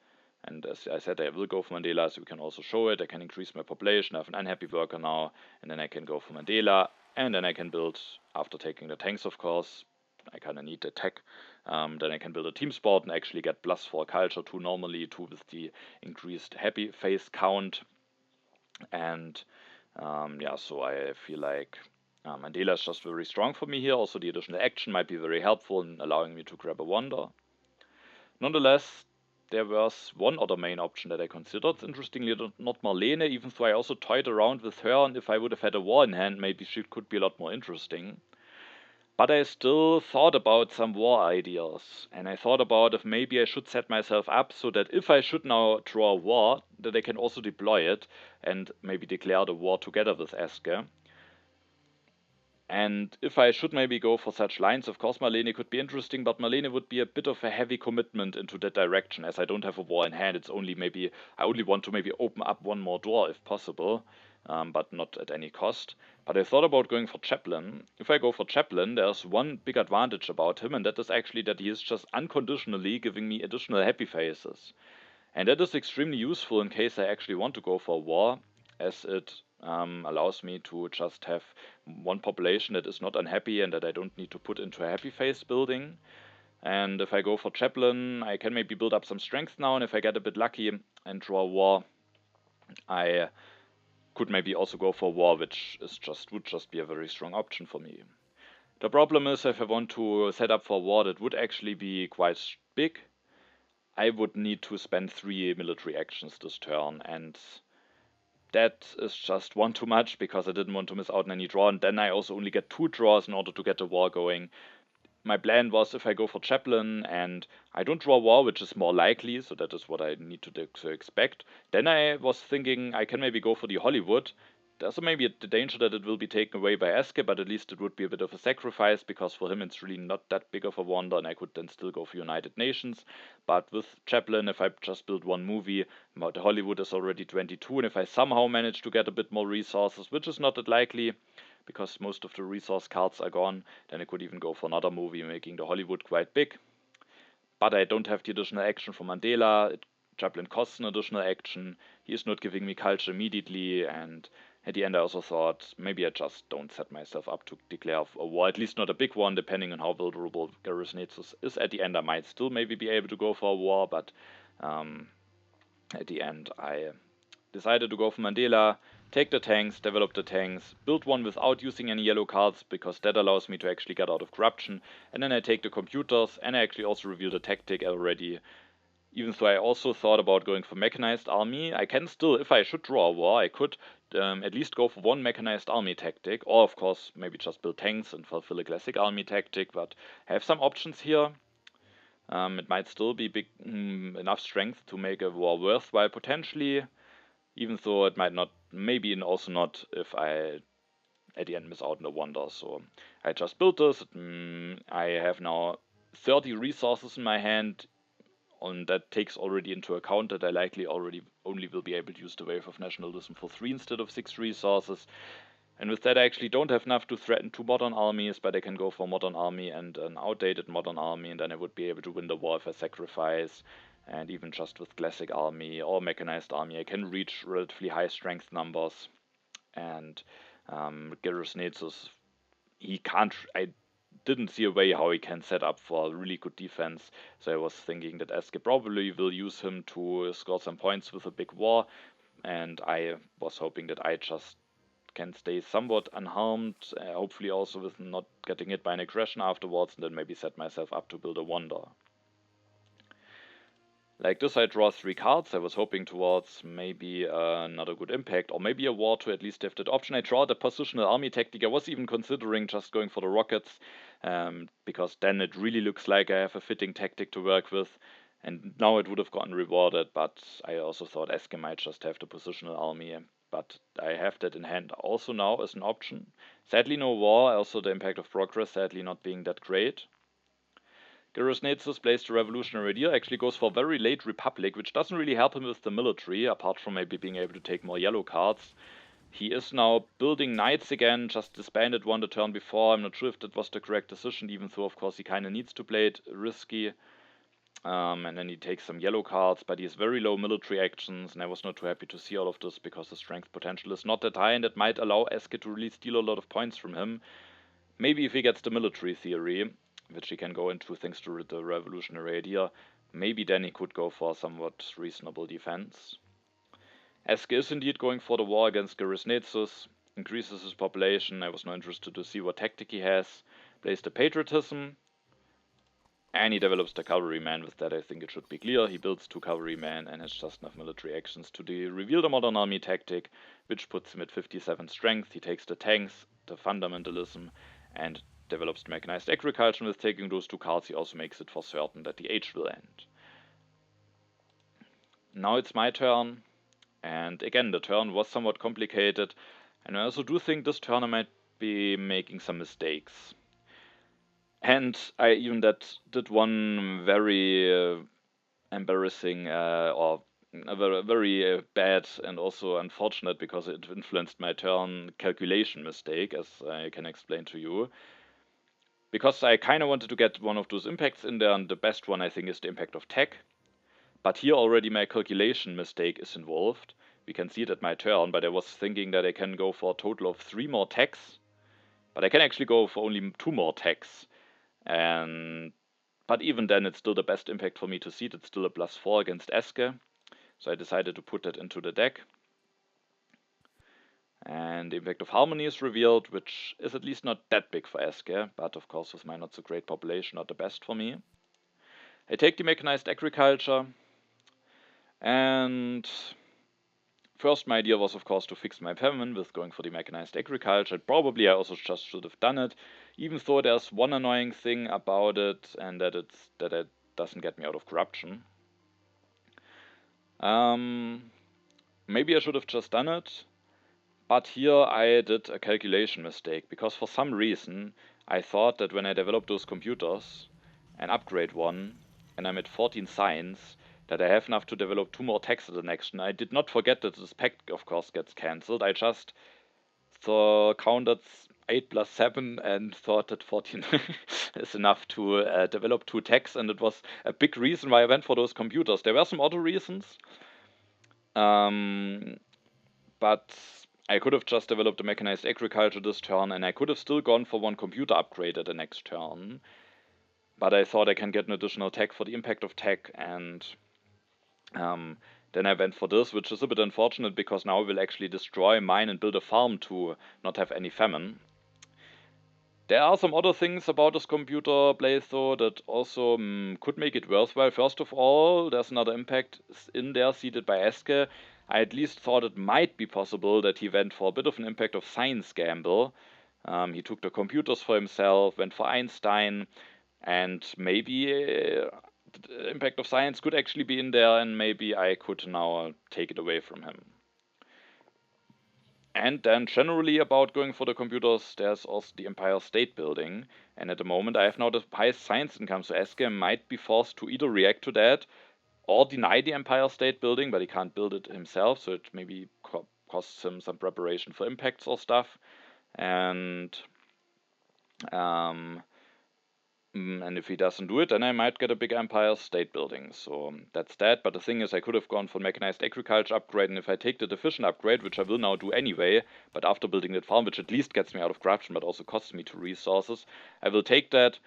A: And as I said, I will go for Mandela, so we can also show it. I can increase my population, I have an unhappy worker now, and then I can go for Mandela. And then I can build, after taking the tanks, of course, I kind of need the tech. Then I can build a team sport and actually get +4 culture, 2 normally, 2 with the increased happy face count. And yeah, so I feel like Mandela is just very strong for me here. Also, the additional action might be very helpful in allowing me to grab a wonder. Nonetheless, there was one other main option that I considered. Interestingly, not Marlene, even though I also toyed around with her, and if I would have had a war in hand, maybe she could be a lot more interesting. But I still thought about some war ideas, and I thought about if maybe I should set myself up so that if I should now draw a war, that I can also deploy it and maybe declare the war together with Eske. And if I should maybe go for such lines, of course Marlene could be interesting, but Marlene would be a bit of a heavy commitment into that direction, as I don't have a war in hand. It's only maybe, I only want to maybe open up one more door if possible. But not at any cost. But I thought about going for Chaplain. If I go for Chaplain, there's one big advantage about him, and that is actually that he is just unconditionally giving me additional happy faces. And that is extremely useful in case I actually want to go for a war, as it allows me to just have one population that is not unhappy and that I don't need to put into a happy face building. And if I go for Chaplain, I can maybe build up some strength now, and if I get a bit lucky and draw a war, I could maybe also go for war, which is would just be a very strong option for me. The problem is, if I want to set up for war that would actually be quite big, I would need to spend 3 military actions this turn, and that is just one too much, because I didn't want to miss out on any draw, and then I also only get 2 draws in order to get the war going. My plan was, if I go for Chaplain and I don't draw war, which is more likely, so that is what I need to expect, then I was thinking I can maybe go for the Hollywood. There's maybe the danger that it will be taken away by Eske, but at least it would be a bit of a sacrifice, because for him it's really not that big of a wonder, and I could then still go for United Nations. But with Chaplain, if I just build one movie, the Hollywood is already 22, and if I somehow manage to get a bit more resources, which is not that likely, because most of the resource cards are gone, then I could even go for another movie, making the Hollywood quite big. But I don't have the additional action from Mandela. Chaplin costs an additional action. He is not giving me culture immediately, and at the end I also thought maybe I just don't set myself up to declare a war, at least not a big one, depending on how vulnerable GerisNezus is. At the end I might still maybe be able to go for a war, but at the end I decided to go for Mandela, take the tanks, develop the tanks, build one without using any yellow cards, because that allows me to actually get out of corruption, and then I take the computers, and I actually also reveal the tactic already. Even though I also thought about going for mechanized army, I can still, if I should draw a war, I could at least go for one mechanized army tactic, or of course maybe just build tanks and fulfill a classic army tactic, but I have some options here. It might still be big enough strength to make a war worthwhile potentially, even though it might not, maybe also not if I at the end miss out on the wonder. So I just built this. I have now 30 resources in my hand, and that takes already into account that I likely already only will be able to use the Wave of Nationalism for 3 instead of 6 resources. And with that I actually don't have enough to threaten 2 modern armies, but I can go for a modern army and an outdated modern army, and then I would be able to win the war if I sacrifice. And even just with classic army or mechanized army, I can reach relatively high strength numbers. And GerisNezus, he can't, I didn't see a way how he can set up for a really good defense. So I was thinking that Eske probably will use him to score some points with a big war, and I was hoping that I just can stay somewhat unharmed, hopefully also with not getting hit by an aggression afterwards, and then maybe set myself up to build a wonder. Like this, I draw 3 cards. I was hoping towards maybe another good impact, or maybe a war to at least have that option. I draw the positional army tactic. I was even considering just going for the rockets, because then it really looks like I have a fitting tactic to work with, and now it would have gotten rewarded, but I also thought Eske might just have the positional army, but I have that in hand also now as an option. Sadly no war, also the impact of progress sadly not being that great. GerisNezus plays the Revolutionary Deal, actually goes for very late Republic, which doesn't really help him with the military, apart from maybe being able to take more yellow cards. He is now building knights again, just disbanded one the turn before. I'm not sure if that was the correct decision, even though of course he kind of needs to play it risky. And then he takes some yellow cards, but he has very low military actions, and I was not too happy to see all of this because the strength potential is not that high, and that might allow Eske to really steal a lot of points from him. Maybe if he gets the military theory, which he can go into thanks to the revolutionary idea, maybe then he could go for somewhat reasonable defense. Eske is indeed going for the war against GerisNezus, increases his population. I was not interested to see what tactic he has. Plays the patriotism, and he develops the cavalryman. With that, I think it should be clear. He builds 2 cavalrymen and has just enough military actions to reveal the modern army tactic, which puts him at 57 strength. He takes the tanks, the fundamentalism, and develops the mechanized agriculture. With taking those 2 cards, he also makes it for certain that the age will end. Now it's my turn, and again, the turn was somewhat complicated, and I also do think this turn I might be making some mistakes. And I even did one very embarrassing or a very bad and also unfortunate, because it influenced my turn, calculation mistake, as I can explain to you. Because I kind of wanted to get one of those impacts in there, and the best one I think is the impact of tech. But here already my calculation mistake is involved. We can see it at my turn, but I was thinking that I can go for a total of 3 more techs. But I can actually go for only 2 more techs. But even then, it's still the best impact for me to see it. It's still a +4 against Eske. So I decided to put that into the deck. And the impact of harmony is revealed, which is at least not that big for Eske, but of course with my not so great population, not the best for me. I take the mechanized agriculture, and first my idea was of course to fix my famine with going for the mechanized agriculture. Probably I also just should have done it, even though there's one annoying thing about it, and that it doesn't get me out of corruption. Maybe I should have just done it, but here I did a calculation mistake, because for some reason I thought that when I develop those computers and upgrade one, and I'm at 14 science, that I have enough to develop 2 more techs at the next. And I did not forget that this pact, of course, gets cancelled. I just counted 8 plus 7 and thought that 14 is enough to develop 2 techs, and it was a big reason why I went for those computers. There were some other reasons, but I could have just developed a mechanized agriculture this turn, and I could have still gone for 1 computer upgrade at the next turn. But I thought I can get an additional tech for the impact of tech, and then I went for this, which is a bit unfortunate, because now I will actually destroy mine and build a farm to not have any famine. There are some other things about this computer play though that also could make it worthwhile. First of all, there's another impact in there seeded by Eske. I at least thought it might be possible that he went for a bit of an impact of science gamble. He took the computers for himself, went for Einstein, and maybe the impact of science could actually be in there, and maybe I could now take it away from him. And then generally about going for the computers, there's also the Empire State Building, and at the moment I have now the highest science income, so Eske might be forced to either react to that or deny the Empire State Building, but he can't build it himself, so it maybe costs him some preparation for impacts or stuff. And And if he doesn't do it, then I might get a big empire state building. So that's that. But the thing is, I could have gone for mechanized agriculture upgrade, and if I take the division upgrade, which I will now do anyway, but after building that farm, which at least gets me out of corruption, but also costs me 2 resources, I will take that,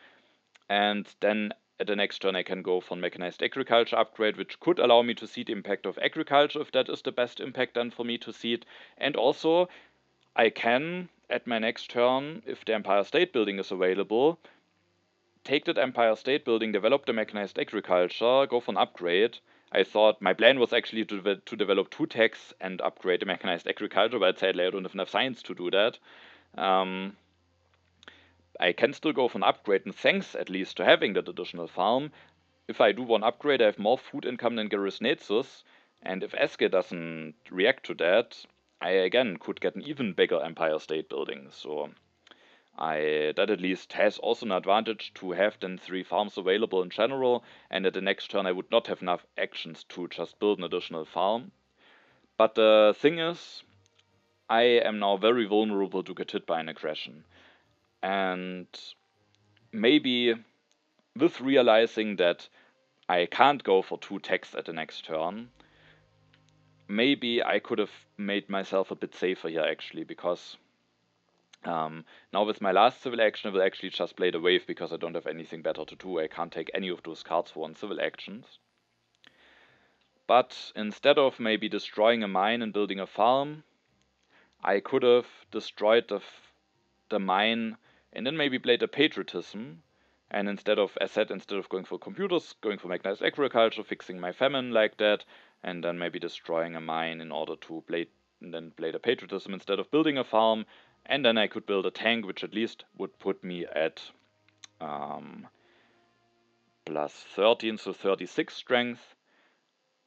A: and then at the next turn I can go for mechanized agriculture upgrade, which could allow me to see the impact of agriculture, if that is the best impact then for me to see it. And also, I can, at my next turn, if the empire state building is available, take that Empire State Building, develop the mechanized agriculture, go for an upgrade. I thought my plan was actually to develop 2 techs and upgrade the mechanized agriculture, but sadly I don't have enough science to do that. I can still go for an upgrade, and thanks at least to having that additional farm, if I do one upgrade, I have more food income than GerisNezus, and if Eske doesn't react to that, I again could get an even bigger Empire State Building. So that at least has also an advantage to have then 3 farms available in general, and at the next turn I would not have enough actions to just build an additional farm. But the thing is, I am now very vulnerable to get hit by an aggression. And maybe with realizing that I can't go for 2 techs at the next turn, maybe I could have made myself a bit safer here actually, because now with my last civil action, I will actually just play the wave because I don't have anything better to do. I can't take any of those cards for 1 civil actions. But instead of maybe destroying a mine and building a farm, I could have destroyed the mine and then maybe played a patriotism. And instead of, as said, instead of going for computers, going for mechanized agriculture, fixing my famine like that, and then maybe destroying a mine in order to play the patriotism instead of building a farm. And then I could build a tank, which at least would put me at plus 13, so 36 strength.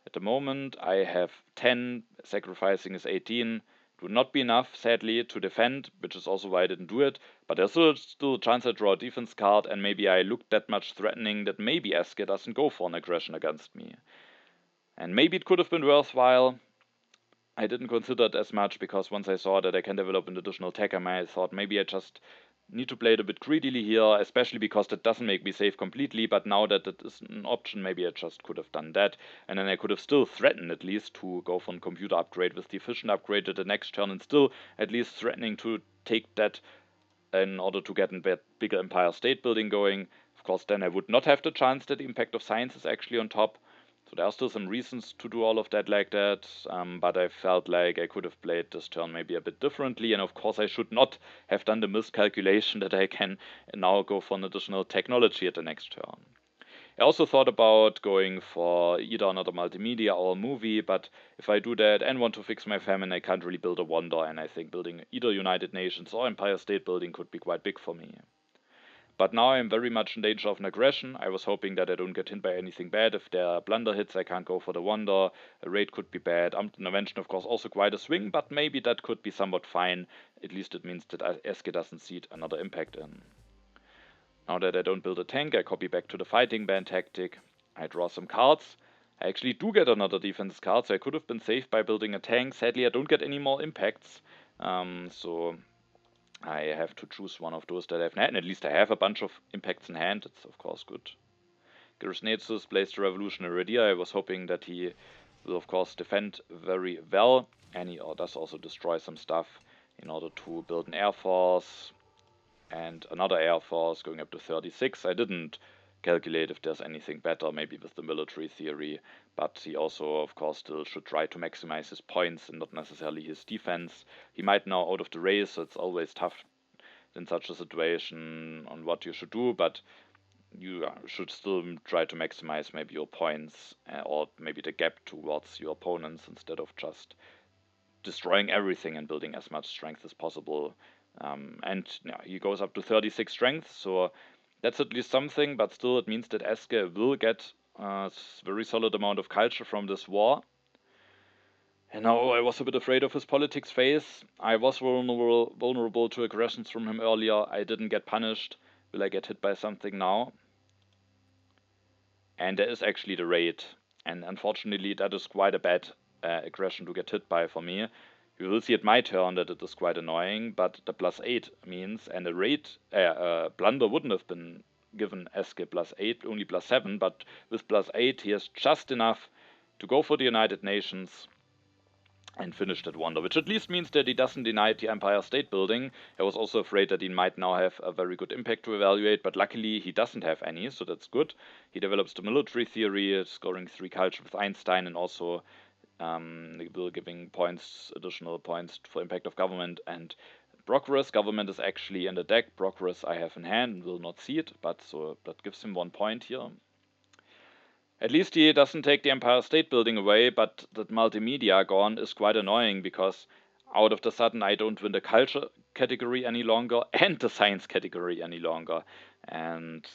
A: At the moment, I have 10, sacrificing is 18. It would not be enough, sadly, to defend, which is also why I didn't do it. But there's still a chance I draw a defense card, and maybe I look that much threatening that maybe Eske doesn't go for an aggression against me. And maybe it could have been worthwhile. I didn't consider it as much, because once I saw that I can develop an additional tech, I thought maybe I just need to play it a bit greedily here, especially because that doesn't make me safe completely, but now that it is an option, maybe I just could have done that, and then I could have still threatened at least to go for a computer upgrade with the efficient upgrade at the next turn, and still at least threatening to take that in order to get a bigger Empire State Building going. Of course, then I would not have the chance that the impact of science is actually on top. So there are still some reasons to do all of that like that, but I felt like I could have played this turn maybe a bit differently, and of course I should not have done the miscalculation that I can now go for an additional technology at the next turn. I also thought about going for either another multimedia or a movie, but if I do that and want to fix my famine, I can't really build a wonder, and I think building either United Nations or Empire State Building could be quite big for me. But now I'm very much in danger of an aggression. I was hoping that I don't get hit by anything bad. If there are blunder hits, I can't go for the wonder. A raid could be bad. Intervention, of course, also quite a swing, but maybe that could be somewhat fine. At least it means that Eske doesn't see another impact in. Now that I don't build a tank, I copy back to the fighting band tactic. I draw some cards. I actually do get another defense card, so I could have been safe by building a tank. Sadly, I don't get any more impacts. So I have to choose one of those that I've had, and at least I have a bunch of impacts in hand. It's of course good. GerisNezus plays the Revolutionary idea. I was hoping that he will of course defend very well, and he does also destroy some stuff in order to build an air force and another air force going up to 36. I didn't calculate if there's anything better, maybe with the military theory, but he also of course still should try to maximize his points and not necessarily his defense. He might now out of the race, so it's always tough in such a situation on what you should do, but you should still try to maximize maybe your points or maybe the gap towards your opponents instead of just destroying everything and building as much strength as possible. And yeah, he goes up to 36 strength, so that's at least something, but still it means that Eske will get a very solid amount of culture from this war. And now I was a bit afraid of his politics phase. I was vulnerable to aggressions from him earlier. I didn't get punished. Will I get hit by something now? And there is actually the raid. And unfortunately, that is quite a bad aggression to get hit by for me. You will see at my turn that it is quite annoying, but the +8 means, and a raid blunder wouldn't have been given Eske +8, only +7, but with +8 he has just enough to go for the United Nations and finish that wonder, which at least means that he doesn't deny the Empire State Building. I was also afraid that he might now have a very good impact to evaluate, but luckily he doesn't have any, so that's good. He develops the military theory, scoring 3 culture with Einstein, and also will giving additional points for impact of government and progress. Government is actually in the deck. Progress I have in hand and will not see it, but so that gives him 1 point here. At least he doesn't take the Empire State Building away, but that multimedia gone is quite annoying because out of the sudden I don't win the culture category any longer and the science category any longer. And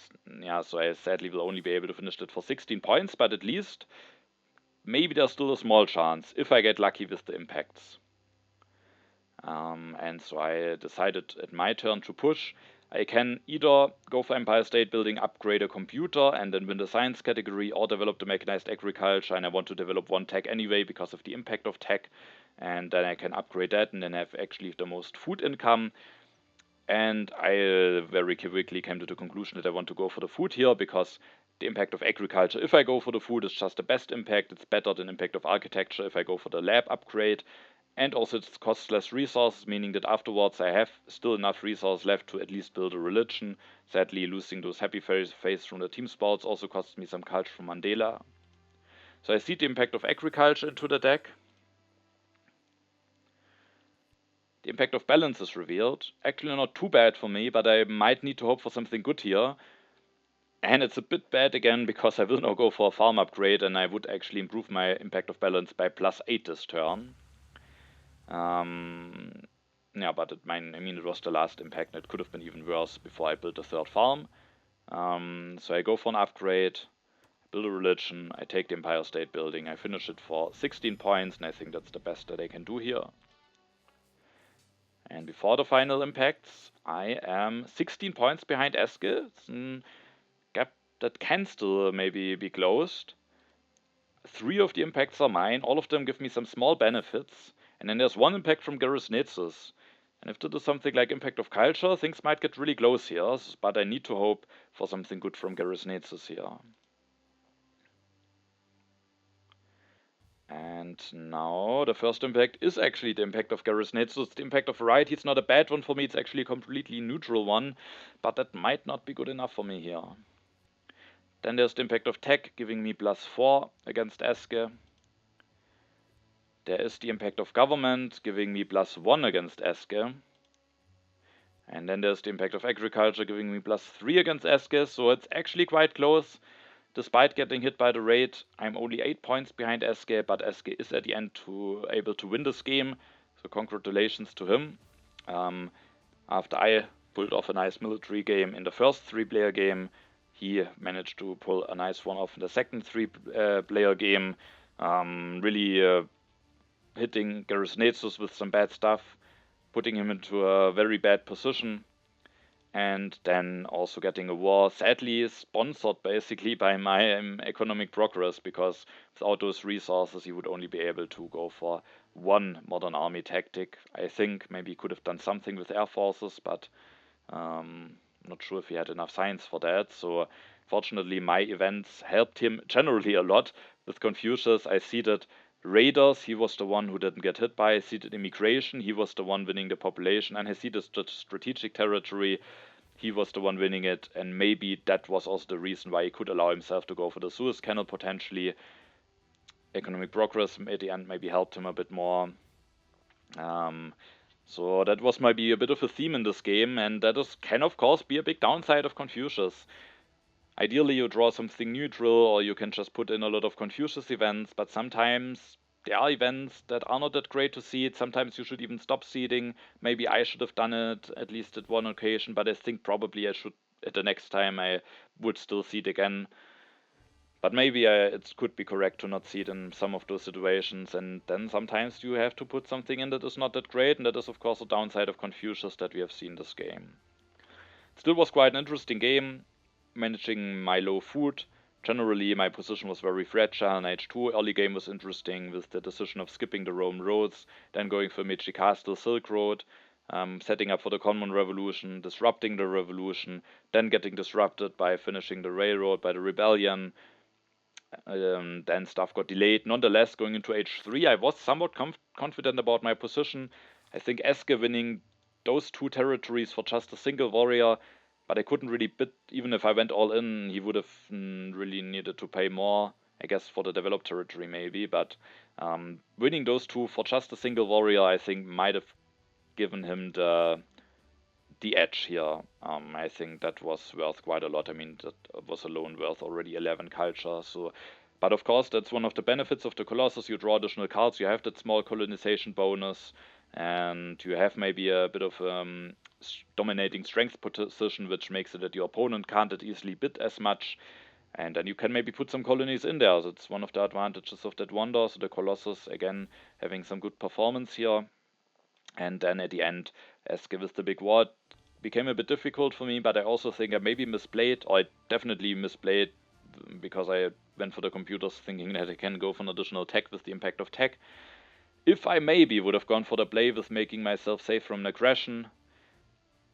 A: yeah, so I sadly will only be able to finish that for 16 points, but at least maybe there's still a small chance if I get lucky with the impacts. And so I decided at my turn to push. I can either go for Empire State Building, upgrade a computer, and then win the science category, or develop the mechanized agriculture, and I want to develop 1 tech anyway because of the impact of tech, and then I can upgrade that and then have actually the most food income. And I very quickly came to the conclusion that I want to go for the food here because the impact of agriculture, if I go for the food, is just the best impact. It's better than impact of architecture if I go for the lab upgrade. And also it costs less resources, meaning that afterwards I have still enough resources left to at least build a religion. Sadly, losing those happy face from the team sports also cost me some culture from Mandela. So I see the impact of agriculture into the deck. The impact of balance is revealed. Actually not too bad for me, but I might need to hope for something good here. And it's a bit bad again because I will now go for a farm upgrade and I would actually improve my impact of balance by +8 this turn. Yeah, but it was the last impact. It could have been even worse before I built a 3rd farm. So I go for an upgrade, build a religion, I take the Empire State Building, I finish it for 16 points, and I think that's the best that I can do here. And before the final impacts, I am 16 points behind Eske. It's a gap that can still maybe be closed. 3 of the impacts are mine. All of them give me some small benefits. And then there's 1 impact from GerisNezus. And if that is something like impact of culture, things might get really close here. But I need to hope for something good from GerisNezus here. And now the first impact is actually the impact of GerisNezus. The impact of variety is not a bad one for me. It's actually a completely neutral one. But that might not be good enough for me here. Then there's the impact of tech, giving me +4 against Eske. There is the impact of government, giving me +1 against Eske. And then there's the impact of agriculture, giving me +3 against Eske. So it's actually quite close. Despite getting hit by the raid, I'm only 8 points behind Eske, but Eske is at the end able to win this game. So congratulations to him. After I pulled off a nice military game in the first 3-player game, he managed to pull a nice one off in the second 3-player game. Really hitting GerisNezus with some bad stuff, putting him into a very bad position, and then also getting a war, sadly sponsored basically by my economic progress, because without those resources he would only be able to go for 1 modern army tactic. I think maybe he could have done something with air forces, but not sure if he had enough science for that. So fortunately my events helped him generally a lot. With Confucius I seeded raiders, he was the one who didn't get hit by. I seeded immigration, he was the one winning the population, and I seeded strategic territory, he was the one winning it, and maybe that was also the reason why he could allow himself to go for the Suez Canal potentially. Economic progress at the end maybe helped him a bit more. So that was maybe a bit of a theme in this game, and that can of course be a big downside of Confucius. Ideally you draw something neutral, or you can just put in a lot of Confucius events, but sometimes there are events that are not that great to seed. Sometimes you should even stop seeding. Maybe I should have done it at least at 1 occasion, but I think probably I should, at the next time I would still seed again. But maybe it could be correct to not seed in some of those situations, and then sometimes you have to put something in that is not that great, and that is of course a downside of Confucius that we have seen this game. Still was quite an interesting game, managing my low food, generally my position was very fragile in H2. Early game was interesting with the decision of skipping the Roman roads, then going for Meiji Castle Silk Road, setting up for the Common Revolution, disrupting the revolution, then getting disrupted by finishing the railroad by the rebellion. Then stuff got delayed. Nonetheless, going into H3, I was somewhat confident about my position. I think Eske winning those 2 territories for just a single warrior, but I couldn't really bid. Even if I went all in, he would have really needed to pay more, I guess, for the developed territory maybe. But winning those 2 for just a single warrior, I think, might have given him the edge here. I think that was worth quite a lot. I mean, that was alone worth already 11 culture. So, but of course, that's one of the benefits of the Colossus. You draw additional cards. You have that small colonization bonus, and you have maybe a bit of dominating strength position, which makes it that your opponent can't that easily bid as much. And then you can maybe put some colonies in there. That's one of the advantages of that wonder. So the Colossus, again, having some good performance here. And then at the end, Eske with the big war became a bit difficult for me, but I also think I maybe misplayed, or I definitely misplayed because I went for the computers thinking that I can go for an additional tech with the impact of tech. If I maybe would have gone for the play with making myself safe from an aggression,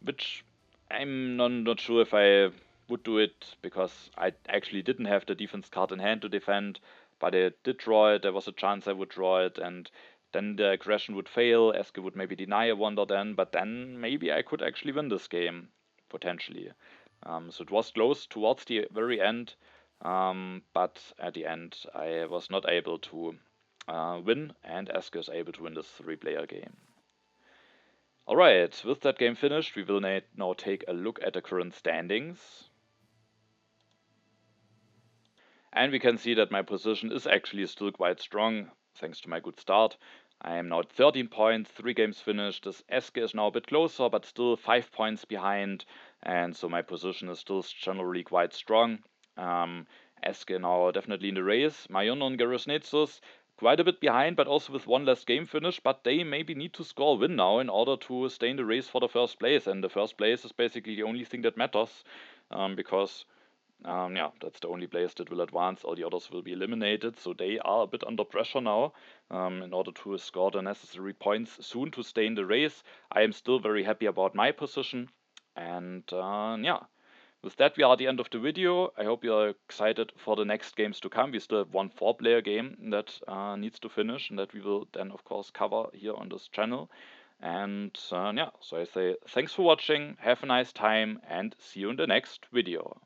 A: which I'm not sure if I would do it, because I actually didn't have the defense card in hand to defend, but I did draw it. There was a chance I would draw it, and then the aggression would fail. Eske would maybe deny a wonder then, but then maybe I could actually win this game, potentially. So it was close towards the very end, but at the end I was not able to win, and Eske is able to win this 3-player game. Alright, with that game finished, we will now take a look at the current standings. And we can see that my position is actually still quite strong, thanks to my good start. I am now at 13 points, 3 games finished. This Eske is now a bit closer, but still 5 points behind. And so my position is still generally quite strong. Eske now definitely in the race. Mayun and GerisNezus quite a bit behind, but also with 1 less game finish. But they maybe need to score a win now in order to stay in the race for the first place. And the first place is basically the only thing that matters, because yeah, that's the only players that will advance. All the others will be eliminated, so they are a bit under pressure now in order to score the necessary points soon to stay in the race. I am still very happy about my position, and yeah. With that, we are at the end of the video. I hope you are excited for the next games to come. We still have 1 4-player game that needs to finish, and that we will then, of course, cover here on this channel. And yeah, so I say thanks for watching, have a nice time, and see you in the next video.